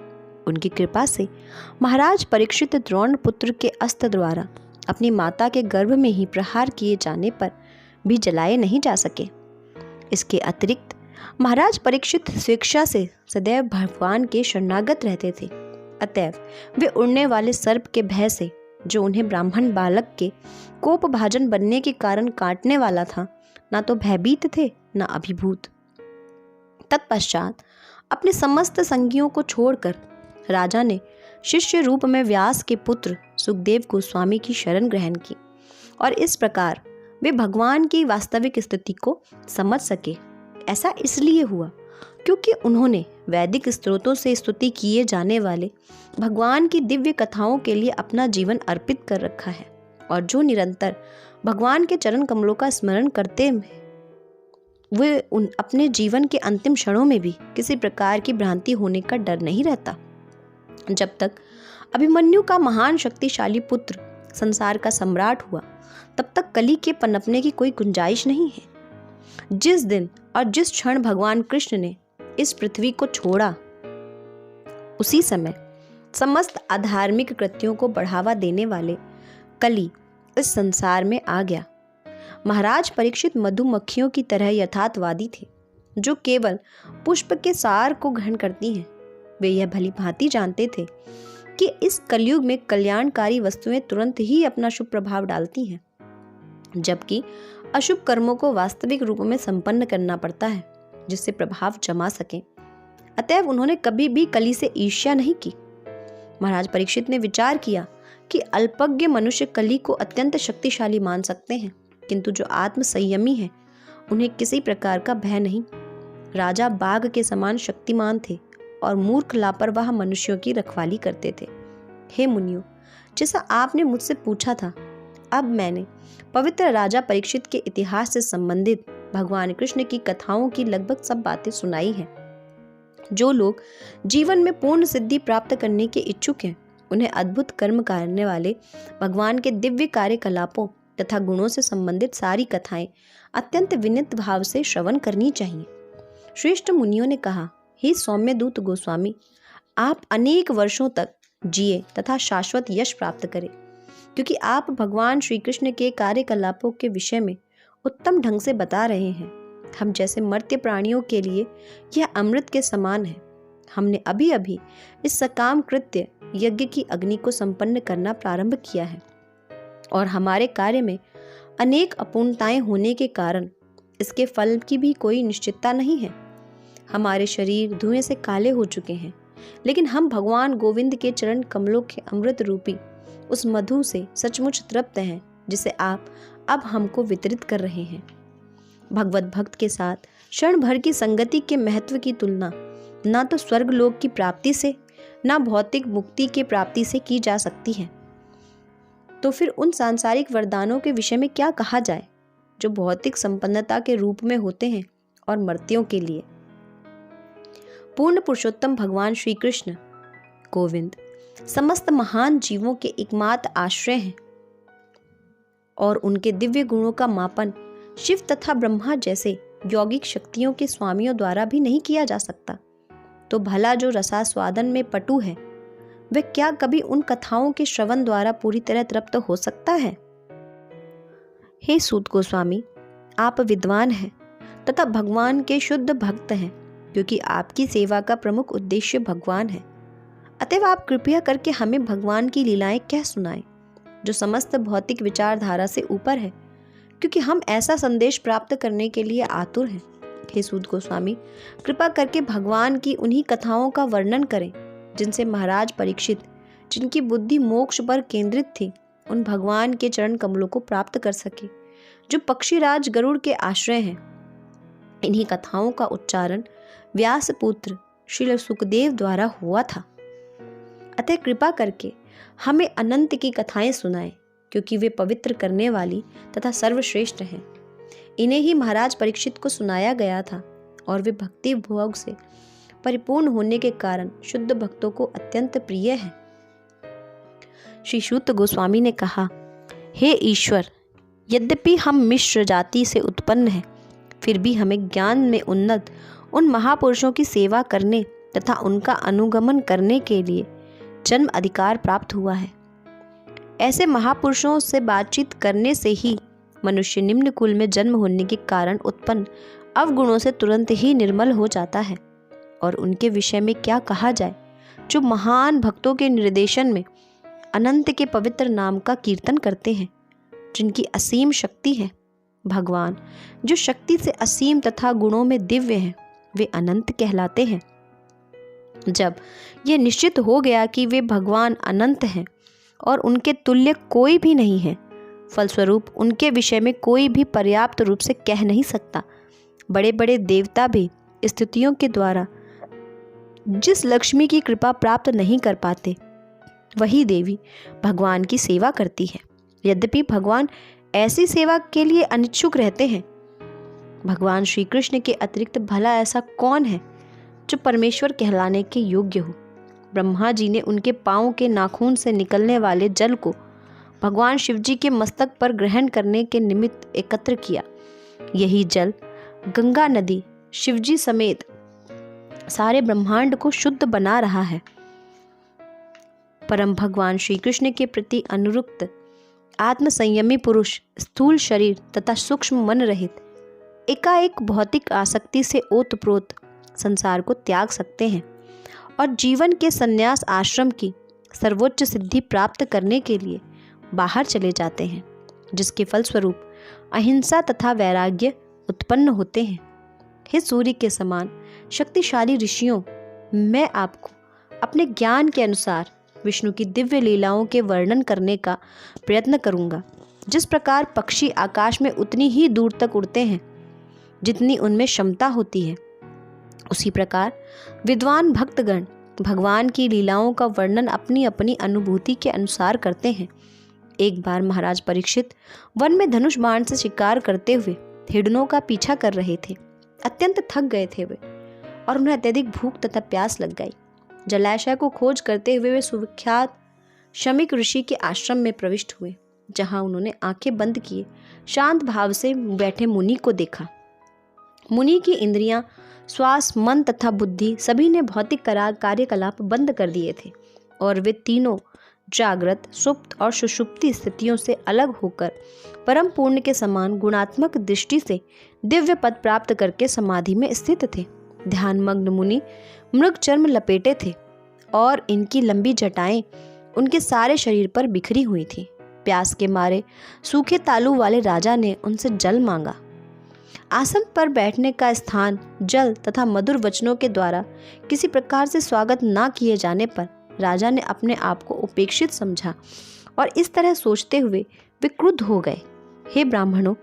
उनकी कृपा से महाराज परीक्षित द्रोण पुत्र के अस्त्र द्वारा अपनी माता के गर्भ में ही प्रहार किए जाने पर भी जलाए नहीं जा सके। इसके अतिरिक्त महाराज परीक्षित स्वेच्छा से सदैव भगवान के शरणागत रहते थे। अतएव वे उड़ने वाले सर्प के भय से, जो उन्हें ब्राह्मण बालक के कोप भाजन बनने के कारण काटने वाला था, ना तो भयभीत थे न अभिभूत। तत्पश्चात अपने समस्त संगियों को छोड़कर राजा ने शिष्य रूप में व्यास के पुत्र सुखदेव गोस्वामी की शरण ग्रहण की और इस प्रकार वे भगवान की वास्तविक स्थिति को समझ सके। ऐसा इसलिए हुआ क्योंकि उन्होंने वैदिक स्त्रोतों से स्तुति किए जाने वाले भगवान की दिव्य कथाओं के लिए अपना जीवन अर्पित कर रखा है और जो निरंतर भगवान के चरण कमलों का स्मरण करते हैं, वे अपने जीवन के अंतिम क्षणों में भी किसी प्रकार की भ्रांति होने का डर नहीं रहता। जब तक अभिमन्यु का महान शक्तिशाली पुत्र संसार का सम्राट हुआ, तब तक कली के पनपने की कोई गुंजाइश नहीं है। जिस दिन और जिस क्षण भगवान कृष्ण ने इस पृथ्वी को छोड़ा, उसी समय समस्त अधार्मिक कृत्यों को बढ़ावा देने वाले कली इस संसार में आ गया। महाराज परीक्षित मधुमक्खियों की तरह यथार्थवादी थे, जो केवल पुष्प के सार को ग्रहण करती हैं। वे यह भली भांति जानते थे कि इस कलयुग में कल्याणकारी वस्तुएं तुरंत ही अपना शुभ प्रभाव डालती हैं, जबकि अशुभ कर्मों को वास्तविक रूप में संपन्न करना पड़ता है, जिससे प्रभाव जमा सके। अतएव उन्होंने कभी भी कली से ईर्ष्या नहीं की। महाराज परीक्षित ने विचार किया कि अल्पज्ञ मनुष्य कली को अत्यंत शक्तिशाली मान सकते हैं, किंतु जो आत्म संयमी है उन्हें किसी प्रकार का भय नहीं। राजा बाघ के समान शक्तिमान थे और मूर्ख लापरवाह मनुष्यों की रखवाली करते थे। हे मुनियों, जैसा आपने मुझसे पूछा था, अब मैंने पवित्र राजा परीक्षित के इतिहास से संबंधित भगवान कृष्ण की कथाओं की लगभग सब बातें सुनाई हैं। जो लोग जीवन में पूर्ण सिद्धि प्राप्त करने के इच्छुक हैं, उन्हें अद्भुत कर्म करने वाले भगवान के दिव्य कार्यकलापों तथा गुणों से संबंधित सारी कथाएं अत्यंत विनीत भाव से श्रवण करनी चाहिए। श्रेष्ठ मुनियों ने कहा, हे सौम्य दूत गोस्वामी, आप अनेक वर्षों तक जिए तथा शाश्वत यश प्राप्त करें, क्योंकि आप भगवान श्री कृष्ण के कार्यकलापों के विषय में उत्तम ढंग से बता रहे हैं। हम जैसे मर्त्य प्राणियों के लिए यह अमृत के समान है। हमने अभी अभी इस सकाम कृत्य यज्ञ की अग्नि को संपन्न करना प्रारंभ किया है, और हमारे कार्य में अनेक अपूर्णताएं होने के कारण इसके फल की भी कोई निश्चितता नहीं है। हमारे शरीर धुएं से काले हो चुके हैं, लेकिन हम भगवान गोविंद के चरण कमलों के अमृत रूपी उस मधु से सचमुच तृप्त हैं, जिसे आप अब हमको वितरित कर रहे हैं। भगवत भक्त के साथ क्षण भर की संगति के महत्व की तुलना ना तो स्वर्ग लोक की प्राप्ति से, ना भौतिक मुक्ति के प्राप्ति से की जा सकती है। तो फिर उन सांसारिक वरदानों के विषय में क्या कहा जाए, जो भौतिक संपन्नता के रूप में होते हैं और मर्त्यों के लिए पूर्ण पुरुषोत्तम भगवान श्री कृष्ण गोविंद समस्त महान जीवों के एकमात्र आश्रय हैं, और उनके दिव्य गुणों का मापन शिव तथा ब्रह्मा जैसे यौगिक शक्तियों के स्वामियों द्वारा भी नहीं किया जा सकता। तो भला जो रसास्वादन में पटु है, वह क्या कभी उन कथाओं के श्रवण द्वारा पूरी तरह तृप्त हो सकता है? हे सूत गोस्वामी, आप विद्वान हैं तथा भगवान के शुद्ध भक्त हैं, क्योंकि आपकी सेवा का प्रमुख उद्देश्य भगवान है। अतएव आप कृपया करके हमें भगवान की लीलाएं कह सुनाएं, जो समस्त भौतिक विचारधारा से ऊपर है, क्योंकि हम ऐसा संदेश प्राप्त करने के लिए आतुर हैं। हे सूत गोस्वामी, कृपा करके भगवान की उन्हीं कथाओं का वर्णन करें जिनसे महाराज परीक्षित, जिनकी बुद्धि मोक्ष पर केंद्रित थी, उन भगवान के चरण कमलों को प्राप्त कर सके, जो पक्षीराज गरुड़ के आश्रय हैं। इन्हीं कथाओं का उच्चारण व्यास पुत्र श्री सुखदेव द्वारा हुआ था। अतः कृपा करके हमें अनंत की कथाएं सुनाएं, क्योंकि वे पवित्र करने वाली तथा सर्वश्रेष्ठ हैं। इन्हें ही महाराज परीक्षित को सुनाया गया था, और वे भक्ति भोग से परिपूर्ण होने के कारण शुद्ध भक्तों को अत्यंत प्रिय है। श्री सूत गोस्वामी ने कहा, हे ईश्वर, यद्यपि हम मिश्र जाति से उत्पन्न हैं, फिर भी हमें ज्ञान में उन्नत उन महापुरुषों की सेवा करने तथा उनका अनुगमन करने के लिए जन्म अधिकार प्राप्त हुआ है। ऐसे महापुरुषों से बातचीत करने से ही मनुष्य निम्न कुल में जन्म होने के कारण उत्पन्न अवगुणों से तुरंत ही निर्मल हो जाता है। और उनके विषय में क्या कहा जाए, जो महान भक्तों के निर्देशन में अनंत के पवित्र नाम का कीर्तन करते हैं, जिनकी असीम शक्ति है। भगवान जो शक्ति से असीम तथा गुणों में दिव्य हैं, वे अनंत कहलाते हैं। जब यह निश्चित हो गया कि वे भगवान अनंत हैं और उनके तुल्य कोई भी नहीं है, फलस्वरूप उनके विषय में कोई भी पर्याप्त रूप से कह नहीं सकता। बड़े बड़े देवता भी स्थितियों के द्वारा जिस लक्ष्मी की कृपा प्राप्त नहीं कर पाते, वही देवी भगवान की सेवा करती है। यद्यपि भगवान ऐसी सेवा के लिए अनिच्छुक रहते हैं। भगवान श्री कृष्ण के अतिरिक्त भला ऐसा कौन है जो परमेश्वर कहलाने के योग्य हो? ब्रह्मा जी ने उनके पांव के नाखून से निकलने वाले जल को भगवान शिव जी के मस्तक पर ग्रहण करने के निमित्त एकत्र किया। यही जल गंगा नदी शिवजी समेत सारे ब्रह्मांड को शुद्ध बना रहा है। परम भगवान श्री कृष्ण के प्रति अनुरक्त आत्म संयमी पुरुष स्थूल शरीर तथा सूक्ष्म मन रहित एकाएक भौतिक आसक्ति से ओतप्रोत संसार को त्याग सकते हैं और जीवन के संन्यास आश्रम की सर्वोच्च सिद्धि प्राप्त करने के लिए बाहर चले जाते हैं, जिसके फलस्वरूप अहिंसा तथा वैराग्य उत्पन्न होते हैं। हे सूर्य के समान शक्तिशाली ऋषियों, मैं आपको अपने ज्ञान के अनुसार विष्णु की दिव्य लीलाओं के वर्णन करने का प्रयत्न करूंगा। जिस प्रकार पक्षी आकाश में उतनी ही दूर तक उड़ते हैं जितनी उनमें क्षमता होती है, उसी प्रकार विद्वान भक्तगण भगवान की लीलाओं का वर्णन अपनी अपनी अनुभूति के अनुसार करते हैं। एक बार महाराज परीक्षित वन में धनुष बाण से शिकार करते हुए हिरणों का पीछा कर रहे थे। अत्यंत थक गए थे वे और उन्हें अत्यधिक भूख तथा प्यास लग गई। जलाशय को खोज करते हुए वे सुविख्यात शमीक ऋषि के आश्रम में प्रविष्ट हुए, जहां उन्होंने आंखें बंद किए शांत भाव से बैठे मुनि को देखा। मुनि की इंद्रियां, श्वास, मन तथा बुद्धि सभी ने भौतिक कार्यकलाप बंद कर दिए थे और वे तीनों जागृत, सुप्त और सुषुप्ति स्थितियों से अलग होकर परम पूर्ण के समान गुणात्मक दृष्टि से दिव्य पद प्राप्त करके समाधि में स्थित थे। ध्यानमग्न मुनि मृग चर्म लपेटे थे और इनकी लंबी जटाएं उनके सारे शरीर पर बिखरी हुई थी। प्यास के मारे सूखे तालू वाले राजा ने उनसे जल मांगा। आसन पर बैठने का स्थान जल तथा मधुर वचनों के द्वारा किसी प्रकार से स्वागत न किए जाने पर राजा ने अपने आप को उपेक्षित समझा और इस तरह सोचते हुए वे क्रुद्ध हो गए। हे ब्राह्मणों,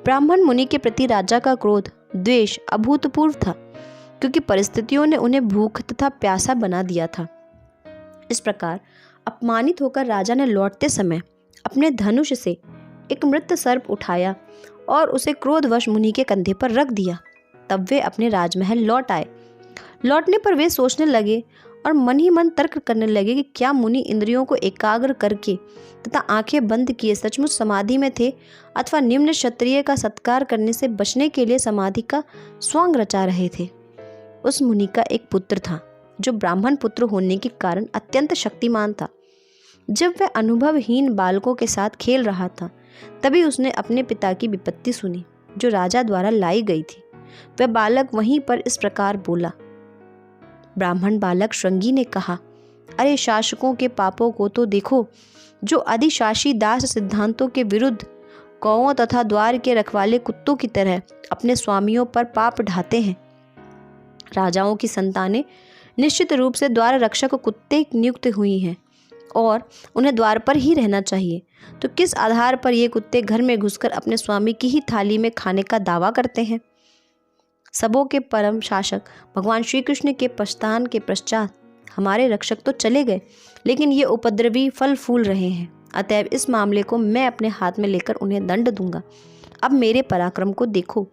ब्राह्मण मुनि के प्रति राजा का क्रोध, द्वेष अभूतपूर्व था, क्योंकि परिस्थितियों ने उन्हें भूख तथा प्यासा बना दिया था। इस प्रकार अपमानित होकर राजा ने लौटते समय अपने धनुष से एक मृत सर्प उठाया और उसे क्रोधवश मुनि के कंधे पर रख दिया। तब वे अपने राजमहल लौट आए। लौटने पर वे सोचने लगे और मन ही मन तर्क करने लगे कि क्या मुनि इंद्रियों को एकाग्र करके तथा आंखें बंद किए सचमुच समाधि में थे अथवा निम्न क्षत्रिय का सत्कार करने से बचने के लिए समाधि का स्वांग रचा रहे थे। उस मुनि का एक पुत्र था जो ब्राह्मण पुत्र होने के कारण अत्यंत शक्तिमान था। जब वह अनुभवहीन बालकों के साथ खेल रहा था, तभी उसने अपने पिता की विपत्ति सुनी जो राजा द्वारा लाई गई थी। वह बालक वहीं पर इस प्रकार बोला। ब्राह्मण बालक श्रृंगी ने कहा, अरे शासकों के पापों को तो देखो, जो अधिशासी दास सिद्धांतों के विरुद्ध कौओं तथा द्वार के रखवाले कुत्तों की तरह अपने स्वामियों पर पाप ढाते हैं। राजाओं की संतानें निश्चित रूप से द्वार रक्षक कुत्ते नियुक्त हुई हैं और उन्हें द्वार पर ही रहना चाहिए, तो किस आधार पर ये कुत्ते घर में घुसकर अपने स्वामी की ही थाली में खाने का दावा करते हैं। सबों के परम शासक भगवान श्री कृष्ण के प्रस्थान के पश्चात हमारे रक्षक तो चले गए, लेकिन ये उपद्रवी फल फूल रहे हैं। अतएव इस मामले को मैं अपने हाथ में लेकर उन्हें दंड दूंगा। अब मेरे पराक्रम को देखो।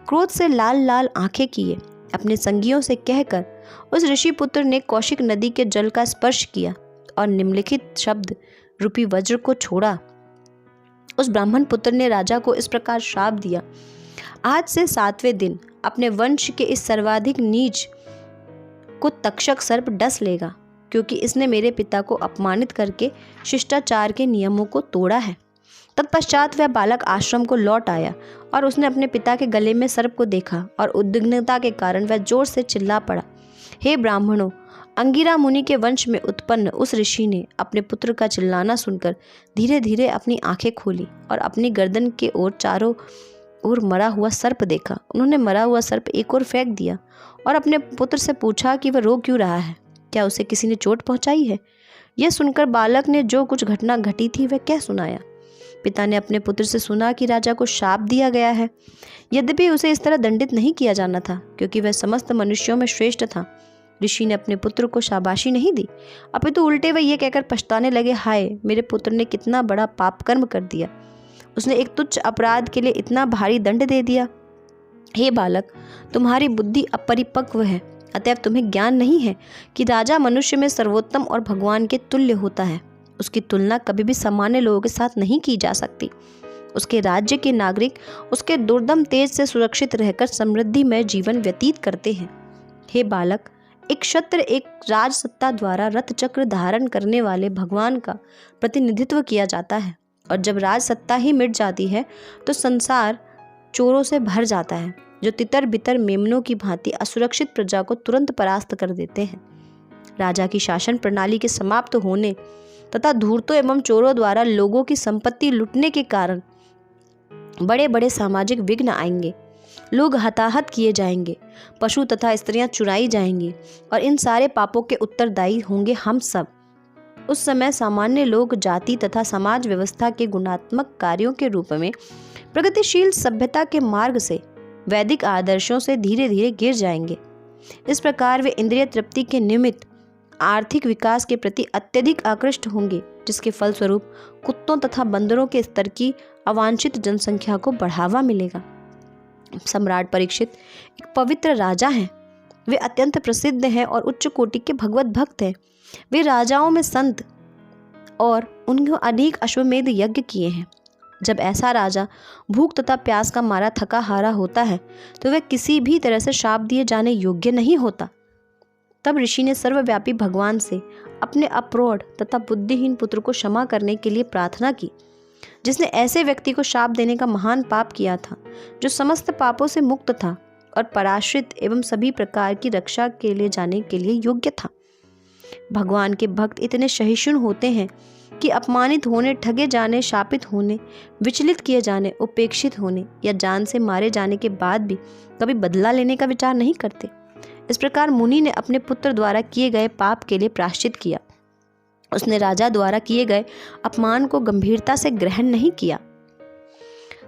क्रोध से लाल लाल आंखें किए अपने संगियों से कहकर उस ऋषि पुत्र ने कौशिक नदी के जल का स्पर्श किया और निम्नलिखित शब्द रूपी वज्र को छोड़ा। उस ब्राह्मण पुत्र ने राजा को इस प्रकार श्राप दिया, आज से 7वें दिन अपने वंश के इस सर्वाधिक नीच को तक्षक सर्प डस लेगा, क्योंकि इसने मेरे पिता को अपमानित करके शिष्टाचार के नियमों को तोड़ा है। तत्पश्चात वह बालक आश्रम को लौट आया और उसने अपने पिता के गले में सर्प को देखा और उद्विग्नता के कारण वह जोर से चिल्ला पड़ा। हे ब्राह्मणों, अंगिरा मुनि के वंश में उत्पन्न उस ऋषि ने अपने पुत्र का चिल्लाना सुनकर धीरे धीरे अपनी आंखें खोली और अपनी गर्दन के ओर चारों ओर मरा हुआ सर्प देखा। उन्होंने मरा हुआ सर्प एक ओर फेंक दिया और अपने पुत्र से पूछा कि वह रो क्यों रहा है, क्या उसे किसी ने चोट पहुंचाई है। यह सुनकर बालक ने जो कुछ घटना घटी थी वह कह सुनाया। पिता ने अपने पुत्र से सुना कि राजा को शाप दिया गया है, यद्यपि उसे इस तरह दंडित नहीं किया जाना था, क्योंकि वह समस्त मनुष्यों में श्रेष्ठ था। ऋषि ने अपने पुत्र को शाबाशी नहीं दी, अपितु उल्टे वह ये कहकर पछताने लगे, हाय मेरे पुत्र ने कितना बड़ा पाप कर्म कर दिया, उसने एक तुच्छ अपराध के लिए इतना भारी दंड दे दिया। हे बालक, तुम्हारी बुद्धि अपरिपक्व है, अतएव तुम्हें ज्ञान नहीं है कि राजा मनुष्य में सर्वोत्तम और भगवान के तुल्य होता है। उसकी तुलना कभी भी सामान्य लोगों के साथ नहीं की जा सकती। उसके राज्य के नागरिक उसके दुर्दम तेज से सुरक्षित रहकर समृद्धिमय जीवन व्यतीत करते हैं। हे बालक, एक क्षत्र एक राजसत्ता द्वारा रथ चक्र धारण करने वाले भगवान का प्रतिनिधित्व किया जाता है, और जब राजसत्ता ही मिट जाती है तो संसार चोरों से भर जाता है, जो तितर बितर मेमनों की भांति असुरक्षित प्रजा को तुरंत परास्त कर देते हैं। राजा की शासन प्रणाली के समाप्त होने तथा धूर्तों एवं चोरों द्वारा लोगों की संपत्ति लूटने के कारण बड़े बड़े सामाजिक विघ्न आएंगे। लोग हताहत किए जाएंगे, पशु तथा स्त्रियां चुराई जाएंगी, और इन सारे पापों के उत्तरदायी होंगे हम सब। उस समय सामान्य लोग जाति तथा समाज व्यवस्था के गुणात्मक कार्यों के रूप में प्रगतिशील सभ्यता के मार्ग से वैदिक आदर्शों से धीरे धीरे गिर जाएंगे। इस प्रकार वे इंद्रिय तृप्ति के निमित्त आर्थिक विकास के प्रति अत्यधिक आकृष्ट होंगे, जिसके फलस्वरूप कुत्तों तथा बंदरों के स्तर की अवांछित जनसंख्या को बढ़ावा मिलेगा। सम्राट परीक्षित एक पवित्र राजा हैं। वे अत्यंत प्रसिद्ध हैं और उच्च कोटि के भगवत भक्त हैं। वे राजाओं में संत और उन्होंने अनेक अश्वमेध यज्ञ किए हैं। जब ऐसा राजा भूख तथा प्यास का मारा थका हारा होता है तो वह किसी भी तरह से शाप दिए जाने योग्य नहीं होता। तब ऋषि ने सर्वव्यापी भगवान से अपने अप्रौढ़ तथा बुद्धिहीन पुत्र को क्षमा करने के लिए प्रार्थना की, जिसने ऐसे व्यक्ति को शाप देने का महान पाप किया था, जो समस्त पापों से मुक्त था और पराश्रित एवं सभी प्रकार की रक्षा के लिए जाने के लिए योग्य था। भगवान के भक्त इतने सहिष्णु होते हैं कि अपमानित होने, ठगे जाने, शापित होने, विचलित किए जाने, उपेक्षित होने या जान से मारे जाने के बाद भी कभी बदला लेने का विचार नहीं करते। इस प्रकार मुनि ने अपने पुत्र द्वारा किए गए पाप के लिए प्रायश्चित किया। उसने राजा द्वारा किए गए अपमान को गंभीरता से ग्रहण नहीं किया।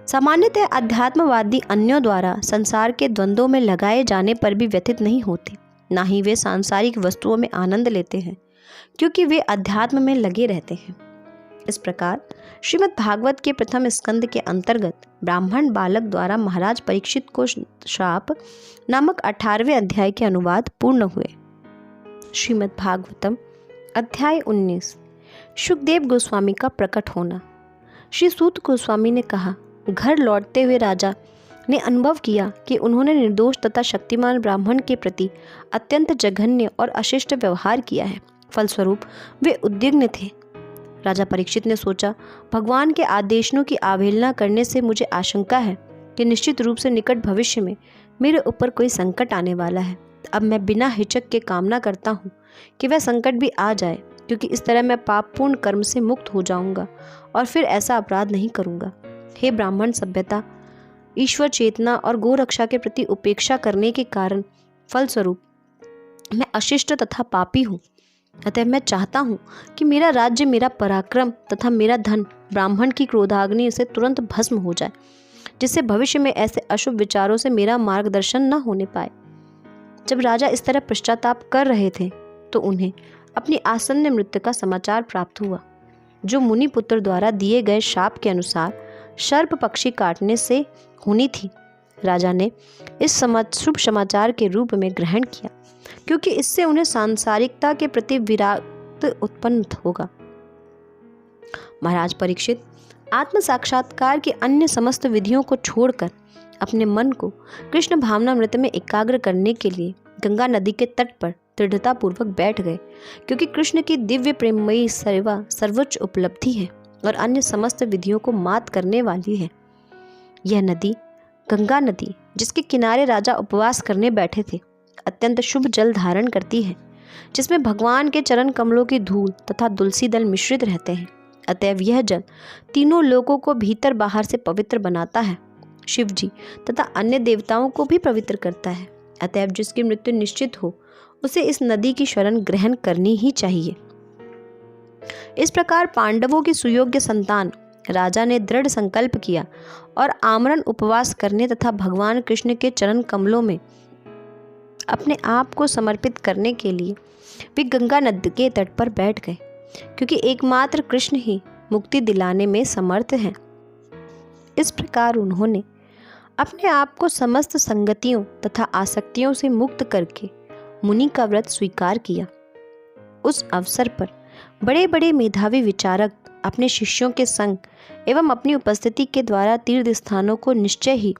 सामान्यतः अध्यात्मवादी अन्यों द्वारा संसार के द्वंद्वों में लगाए जाने पर भी व्यथित नहीं होते, ना ही वे सांसारिक वस्तुओं में आनंद लेते हैं, क्योंकि वे अध्यात्म में लगे रहते हैं। इस प्रकार श्रीमद् भागवत के प्रथम स्कंद के अंतर्गत ब्राह्मण बालक द्वारा महाराज परीक्षित को श्राप नामक 18वें अध्याय के अनुवाद पूर्ण हुए। श्रीमद् भागवतम अध्याय 19। शुकदेव गोस्वामी का प्रकट होना। श्री सूत गोस्वामी ने कहा, घर लौटते हुए राजा ने अनुभव किया कि उन्होंने निर्दोष तथा शक्तिमान ब्राह्मण के प्रति अत्यंत जघन्य और अशिष्ट व्यवहार किया है। फलस्वरूप वे उद्विग्न थे। राजा परीक्षित ने सोचा, भगवान के आदेशों की अवहेलना करने से मुझे आशंका है कि निश्चित रूप से निकट भविष्य में मेरे ऊपर कोई संकट आने वाला है। अब मैं बिना हिचक के कामना करता हूँ कि वह संकट भी आ जाए, क्योंकि इस तरह मैं पापपूर्ण कर्म से मुक्त हो जाऊंगा और फिर ऐसा अपराध नहीं करूंगा। हे ब्राह्मण सभ्यता, ईश्वर चेतना और गोरक्षा के प्रति उपेक्षा करने के कारण फलस्वरूप मैं अशिष्ट तथा पापी हूँ। अतः मैं चाहता हूँ कि मेरा राज्य, मेरा पराक्रम तथा मेरा धन ब्राह्मण की क्रोधाग्नि से तुरंत भस्म हो जाए, जिससे भविष्य में ऐसे अशुभ विचारों से मेरा मार्गदर्शन न होने पाए। जब राजा इस तरह पश्चाताप कर रहे थे तो उन्हें अपनी आसन्न मृत्यु का समाचार प्राप्त हुआ, जो मुनि पुत्र द्वारा दिए गए शाप के अनुसार सर्प पक्षी काटने से होनी थी। राजा ने इस शुभ समाचार के रूप में ग्रहण किया, क्योंकि इससे उन्हें सांसारिकता के प्रति विराग उत्पन्न होगा। महाराज परीक्षित आत्म साक्षात्कार की अन्य समस्त विधियों को छोड़कर अपने मन को कृष्ण भावनामृत में एकाग्र करने के लिए गंगा नदी के तट पर दृढ़ता पूर्वक बैठ गए, क्योंकि कृष्ण की दिव्य प्रेममयी सेवा सर्वोच्च उपलब्धि है और अन्य समस्त विधियों को मात करने वाली है। यह नदी, गंगा नदी, जिसके किनारे राजा उपवास करने बैठे थे, अत्यंत शुभ जल धारण करती है, जिसमें भगवान के चरण कमलों की धूल तथा तुलसी दल मिश्रित रहते हैं। अतएव यह जल तीनों लोगों को भीतर बाहर से पवित्र बनाता है, शिव जी तथा अन्य देवताओं को भी पवित्र करता है। अतएव जिसकी मृत्यु निश्चित हो उसे इस नदी की शरण ग्रहण करनी ही चाहिए। इस प्रकार पांडवों की सुयोग्य संतान राजा ने दृढ़ संकल्प किया और आमरण उपवास करने तथा भगवान कृष्ण के चरण कमलों में अपने आप को समर्पित करने के लिए वे गंगा नदी के तट पर बैठ गए, क्योंकि एकमात्र कृष्ण ही मुक्ति दिलाने में समर्थ हैं। इस प्रकार उन्होंने अपने आप को समस्त संगतियों तथा आसक्तियों से मुक्त करके मुनि का व्रत स्वीकार किया। उस अवसर पर बड़े बड़े मेधावी विचारक अपने शिष्यों के संग एवं अपनी उपस्थिति के द्वारा तीर्थ स्थानों को निश्चय ही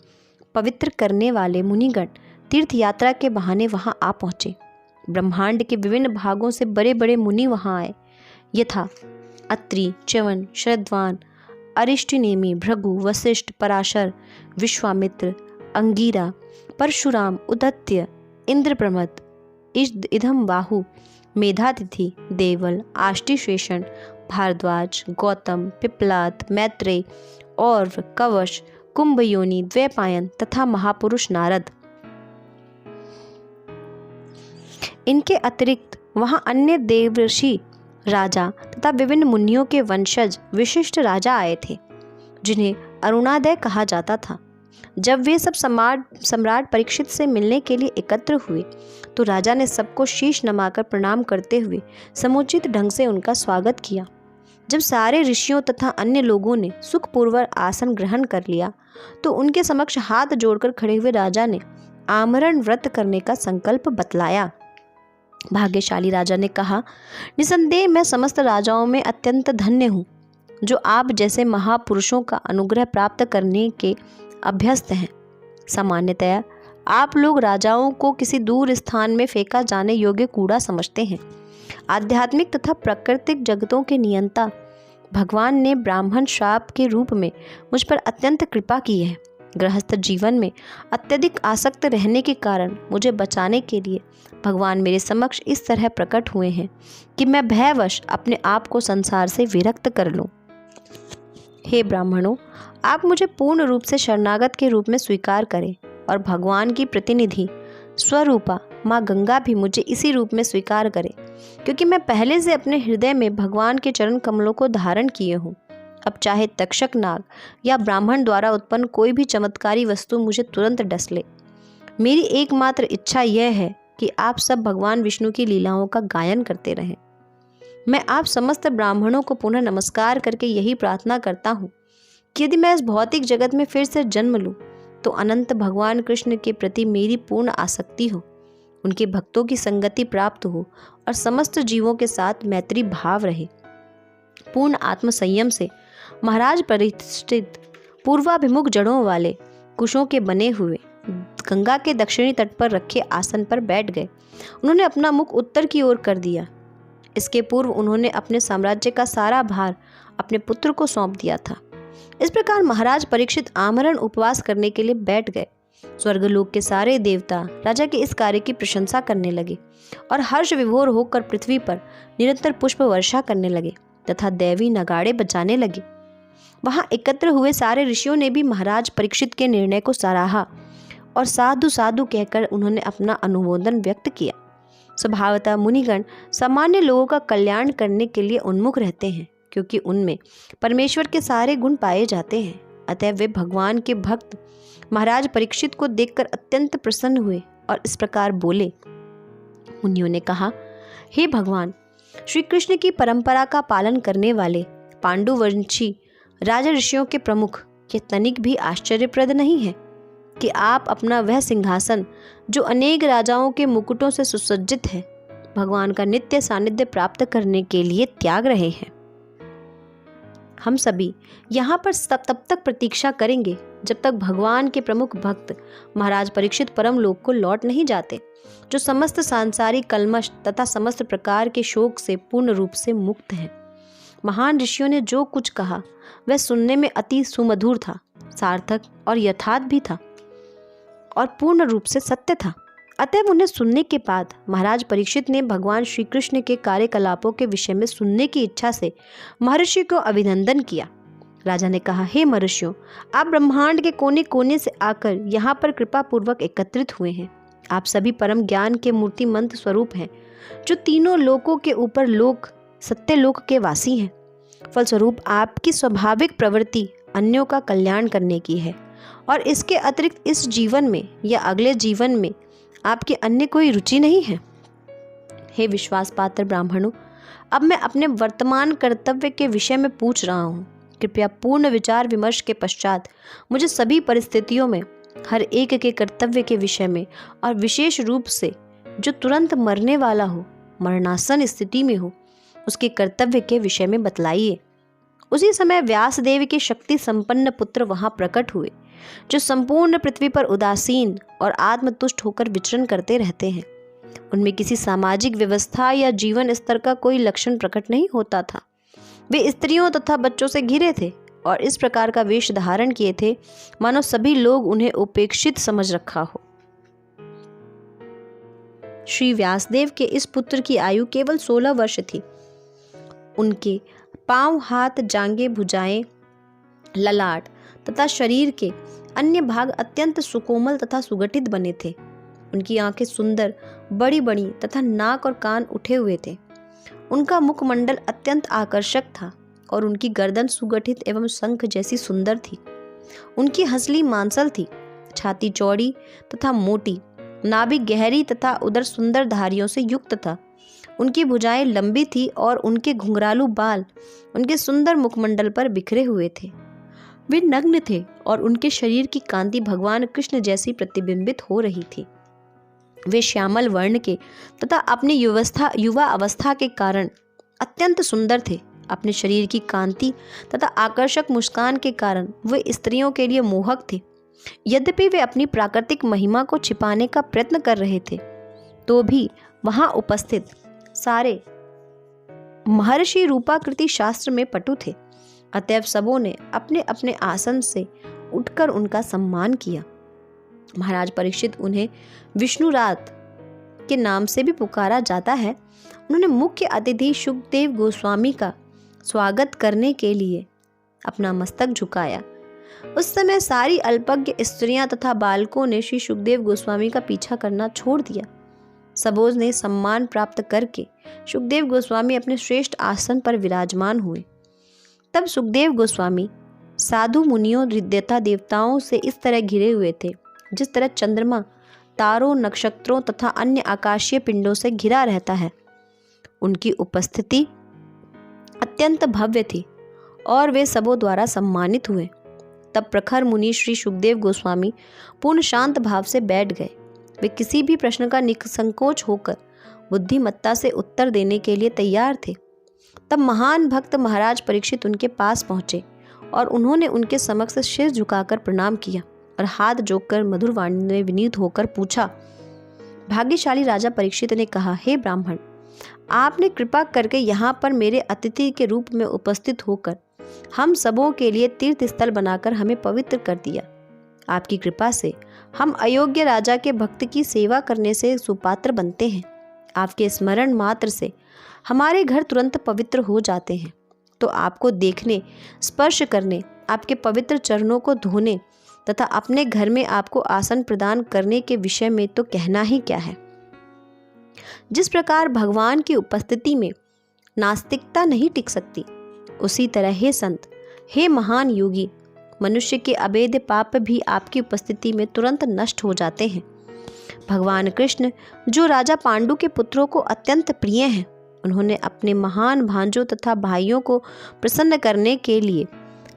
पवित्र करने वाले मुनिगण तीर्थ यात्रा के बहाने वहाँ आ पहुँचे। ब्रह्मांड के विभिन्न भागों से बड़े बड़े मुनि वहाँ आए, यथा अत्रि, च्यवन, शरद्वान, अरिष्टनेमि, भृगु, वशिष्ठ, पराशर, विश्वामित्र, अंगीरा, परशुराम, उदत्य, इंद्रप्रमथ, इदम बाहु, मेधातिथि, देवल, आष्टिशेषण, भारद्वाज, गौतम, पिप्लाद, मैत्रेय और कवश, कुंभयोनि, द्वैपायन तथा महापुरुष नारद। इनके अतिरिक्त वहाँ अन्य देवर्षि, राजा तथा विभिन्न मुनियों के वंशज विशिष्ट राजा आए थे, जिन्हें अरुणादय कहा जाता था। जब वे सब सम्राट परीक्षित से मिलने के लिए एकत्र हुए तो राजा ने सबको शीश नमाकर प्रणाम करते हुए समुचित ढंग से उनका स्वागत किया। जब सारे ऋषियों तथा अन्य लोगों ने सुखपूर्वक आसन ग्रहण कर लिया तो उनके समक्ष हाथ जोड़कर खड़े हुए राजा ने आमरण व्रत करने का संकल्प बतलाया। भाग्यशाली राजा ने कहा, निसंदेह मैं समस्त राजाओं में अत्यंत धन्य हूँ जो आप जैसे महापुरुषों का अनुग्रह प्राप्त करने के अभ्यस्त हैं। सामान्यतया आप लोग राजाओं को किसी दूर स्थान में फेंका जाने योग्य कूड़ा समझते हैं। आध्यात्मिक तथा प्राकृतिक जगतों के नियंता भगवान ने ब्राह्मण श्राप के रूप में मुझ पर अत्यंत कृपा की है। गृहस्थ जीवन में अत्यधिक आसक्त रहने के कारण मुझे बचाने के लिए भगवान मेरे समक्ष इस तरह प्रकट हुए हैं कि मैं भयवश अपने आप को संसार से विरक्त कर लूं। हे ब्राह्मणों, आप मुझे पूर्ण रूप से शरणागत के रूप में स्वीकार करें और भगवान की प्रतिनिधि स्वरूपा माँ गंगा भी मुझे इसी रूप में स्वीकार करे, क्योंकि मैं पहले से अपने हृदय में भगवान के चरण कमलों को धारण किए हूँ। अब चाहे तक्षक नाग या ब्राह्मण द्वारा उत्पन्न कोई भी चमत्कारी वस्तु मुझे तुरंत डस ले, मेरी एकमात्र इच्छा यह है कि आप सब भगवान विष्णु की लीलाओं का गायन करते रहें। मैं आप समस्त ब्राह्मणों को पुनः नमस्कार करके यही प्रार्थना करता हूँ कि यदि मैं इस भौतिक जगत में फिर से जन्म लूँ तो अनंत भगवान कृष्ण के प्रति मेरी पूर्ण आसक्ति हो, उनके भक्तों की संगति प्राप्त हो और समस्त जीवों के साथ मैत्री भाव रहे। पूर्ण आत्म संयम से महाराज प्रतिष्ठित पूर्वाभिमुख जड़ों वाले कुशों के बने हुए गंगा के दक्षिणी तट पर रखे आसन पर बैठ गए। उन्होंने अपना मुख उत्तर की ओर कर दिया। इसके पूर्व उन्होंने अपने साम्राज्य का सारा भार अपने पुत्र को सौंप दिया था। इस प्रकार महाराज परीक्षित आमरण उपवास करने के लिए बैठ गए। स्वर्गलोक के सारे देवता राजा के इस कार्य की प्रशंसा करने लगे और हर्ष विभोर होकर पृथ्वी पर निरंतर पुष्प वर्षा करने लगे तथा दैवी नगाड़े बजाने लगे। वहां एकत्र हुए सारे ऋषियों ने भी महाराज परीक्षित के निर्णय को सराहा और साधु साधु कहकर उन्होंने अपना अनुमोदन व्यक्त किया। स्वभावतः मुनिगण सामान्य लोगों का कल्याण करने के लिए उन्मुख रहते हैं, क्योंकि उनमें परमेश्वर के सारे गुण पाए जाते हैं। अतः वे भगवान के भक्त महाराज परीक्षित को देखकर अत्यंत प्रसन्न हुए और इस प्रकार बोले। मुनियों ने कहा, हे भगवान, श्री कृष्ण की परंपरा का पालन करने वाले पांडुवंशी राजा ऋषियों के प्रमुख, ये तनिक भी आश्चर्यप्रद नहीं है कि आप अपना वह सिंहासन जो अनेक राजाओं के मुकुटों से सुसज्जित है, भगवान का नित्य सानिध्य प्राप्त करने के लिए त्याग रहे हैं। हम सभी यहाँ पर तब तक प्रतीक्षा करेंगे जब तक भगवान के प्रमुख भक्त महाराज परीक्षित परम लोक को लौट नहीं जाते, जो समस्त सांसारिक कलमश तथा समस्त प्रकार के शोक से पूर्ण रूप से मुक्त हैं। महान ऋषियों ने जो कुछ कहा वह सुनने में अति सुमधुर था, सार्थक और यथार्थ भी था और पूर्ण रूप से सत्य था। अतएव उन्हें सुनने के बाद महाराज परीक्षित ने भगवान श्री कृष्ण के कार्यकलापों के विषय में सुनने की इच्छा से महर्षि को अभिनंदन किया। राजा ने कहा, हे महर्षियों, आप ब्रह्मांड के कोने कोने से आकर यहाँ पर कृपा पूर्वक एकत्रित हुए हैं। आप सभी परम ज्ञान के मूर्तिमंत स्वरूप हैं, जो तीनों लोकों के ऊपर लोक सत्यलोक के वासी हैं। फलस्वरूप आपकी स्वाभाविक प्रवृत्ति अन्यों का कल्याण करने की है और इसके अतिरिक्त इस जीवन में या अगले जीवन में आपकी अन्य कोई रुचि नहीं है। हे विश्वास पात्र ब्राह्मणों, अब मैं अपने वर्तमान कर्तव्य के विषय में पूछ रहा हूँ। कृपया पूर्ण विचार विमर्श के पश्चात मुझे सभी परिस्थितियों में हर एक के कर्तव्य के विषय में और विशेष रूप से जो तुरंत मरने वाला हो, मरणासन स्थिति में हो, उसके कर्तव्य के विषय में बतलाइए उसी समय व्यासदेव के शक्ति संपन्न पुत्र वहां प्रकट हुए, जो संपूर्ण पृथ्वी पर उदासीन और आत्मतुष्ट होकर विचरण करते रहते हैं। उनमें किसी सामाजिक व्यवस्था या जीवन स्तर का कोई लक्षण प्रकट नहीं होता था। वे स्त्रियों तथा बच्चों से घिरे थे और इस प्रकार का वेश धारण किए थे मानो सभी लोग उन्हें उपेक्षित समझ रखा हो। श्री व्यासदेव के इस पुत्र की आयु केवल 16 वर्ष थी। उनके पांव, हाथ, जांघें, भुजाएं, ललाट तथा शरीर के अन्य भाग अत्यंत सुकोमल तथा सुगठित बने थे। उनकी आंखें सुंदर, बड़ी बड़ी तथा नाक और कान उठे हुए थे। उनका मुखमंडल अत्यंत आकर्षक था और उनकी गर्दन सुगठित एवं शंख जैसी सुंदर थी। उनकी हंसली मांसल थी, छाती चौड़ी तथा मोटी, नाभि गहरी तथा उदर सुंदर धारियों से युक्त था। उनकी भुजाएं लंबी थी और उनके घुंघरालू बाल उनके सुंदर मुखमंडल पर बिखरे हुए थे। वे नग्न थे और उनके शरीर की कांति भगवान कृष्ण जैसी प्रतिबिंबित हो रही थी। वे श्यामल वर्ण के तथा अपनी युवा अवस्था के कारण अत्यंत सुंदर थे। अपने शरीर की कांति तथा आकर्षक मुस्कान के कारण वे स्त्रियों के लिए मोहक थे। यद्यपि वे अपनी प्राकृतिक महिमा को छिपाने का प्रयत्न कर रहे थे, तो भी वहां उपस्थित सारे महर्षि रूपाकृति शास्त्र में पटु थे। अतएव सबों ने अपने अपने आसन से उठकर उनका सम्मान किया। महाराज परीक्षित, उन्हें विष्णुरात के नाम से भी पुकारा जाता है, उन्होंने मुख्य अतिथि शुकदेव गोस्वामी का स्वागत करने के लिए अपना मस्तक झुकाया। उस समय सारी अल्पज्ञ स्त्रियां तथा बालकों ने श्री शुकदेव गोस्वामी का पीछा करना छोड़ दिया। सबों ने सम्मान प्राप्त करके शुकदेव गोस्वामी अपने श्रेष्ठ आसन पर विराजमान हुए। तब सुखदेव गोस्वामी साधु मुनियों, हृदयता देवताओं से इस तरह घिरे हुए थे जिस तरह चंद्रमा तारों, नक्षत्रों तथा अन्य आकाशीय पिंडों से घिरा रहता है। उनकी उपस्थिति अत्यंत भव्य थी और वे सबों द्वारा सम्मानित हुए। तब प्रखर मुनि श्री सुखदेव गोस्वामी पूर्ण शांत भाव से बैठ गए। वे किसी भी प्रश्न का निसंकोच होकर बुद्धिमत्ता से उत्तर देने के लिए तैयार थे। तब महान भक्त महाराज परीक्षित उनके पास पहुंचे और उन्होंने उनके समक्ष सिर झुकाकर प्रणाम किया और हाथ जोड़कर मधुर वाणी में विनीत होकर पूछा। भाग्यशाली राजा परीक्षित ने कहा, हे ब्राह्मण, आपने कृपा करके यहाँ पर मेरे अतिथि के रूप में उपस्थित होकर हम सबों के लिए तीर्थ स्थल बनाकर हमें पवित्र कर दिया। आपकी कृपा से हम अयोग्य राजा के भक्त की सेवा करने से सुपात्र बनते हैं। आपके स्मरण मात्र से हमारे घर तुरंत पवित्र हो जाते हैं। तो आपको देखने, स्पर्श करने, आपके पवित्र चरणों को धोने तथा अपने घर में आपको आसन प्रदान करने के विषय में तो कहना ही क्या है। जिस प्रकार भगवान की उपस्थिति में नास्तिकता नहीं टिक सकती, उसी तरह हे संत, हे महान योगी, मनुष्य के अभेद्य पाप भी आपकी उपस्थिति में तुरंत नष्ट हो जाते हैं। भगवान कृष्ण, जो राजा पांडु के पुत्रों को अत्यंत प्रिय हैं, उन्होंने अपने महान भांजों तथा भाइयों को प्रसन्न करने के लिए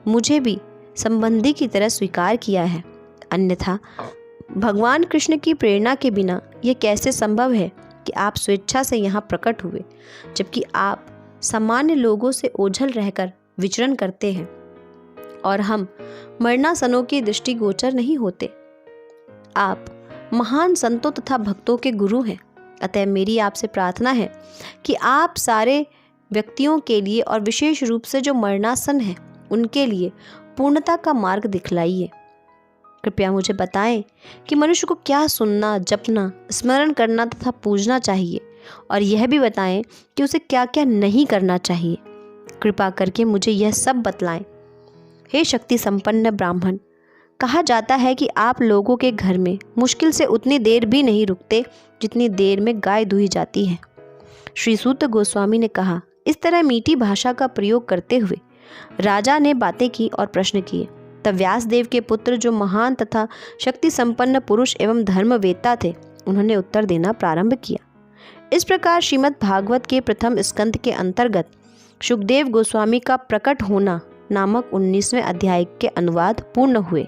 मुझे भी संबंधी की तरह स्वीकार किया है। अन्यथा भगवान कृष्ण की प्रेरणा के बिना यह कैसे संभव है कि आप स्वेच्छा से यहाँ प्रकट हुए, जबकि आप सामान्य लोगों से ओझल रहकर विचरण करते हैं और हम मरणासनों की दृष्टिगोचर नहीं होते। आप महान संतों तथा भक्तों के गुरु हैं। अतः मेरी आपसे प्रार्थना है कि आप सारे व्यक्तियों के लिए और विशेष रूप से जो मरणासन हैं उनके लिए पूर्णता का मार्ग दिखलाइए। कृपया मुझे बताएं कि मनुष्य को क्या सुनना, जपना, स्मरण करना तथा पूजना चाहिए, और यह भी बताएं कि उसे क्या क्या नहीं करना चाहिए। कृपा करके मुझे यह सब बतलाएं। हे शक्ति संपन्न ब्राह्मण, कहा जाता है कि आप लोगों के घर में मुश्किल से उतनी देर भी नहीं रुकते जितनी देर में गाय दुही जाती है। श्री सूत गोस्वामी ने कहा। इस तरह मीठी भाषा का प्रयोग करते हुए राजा ने बातें की और प्रश्न किए। तब व्यासदेव के पुत्र, जो महान तथा शक्ति संपन्न पुरुष एवं धर्मवेत्ता थे, उन्होंने उत्तर देना प्रारंभ किया। इस प्रकार श्रीमद् भागवत के प्रथम स्कंद के अंतर्गत शुकदेव गोस्वामी का प्रकट होना नामक 19वें अध्याय के अनुवाद पूर्ण हुए।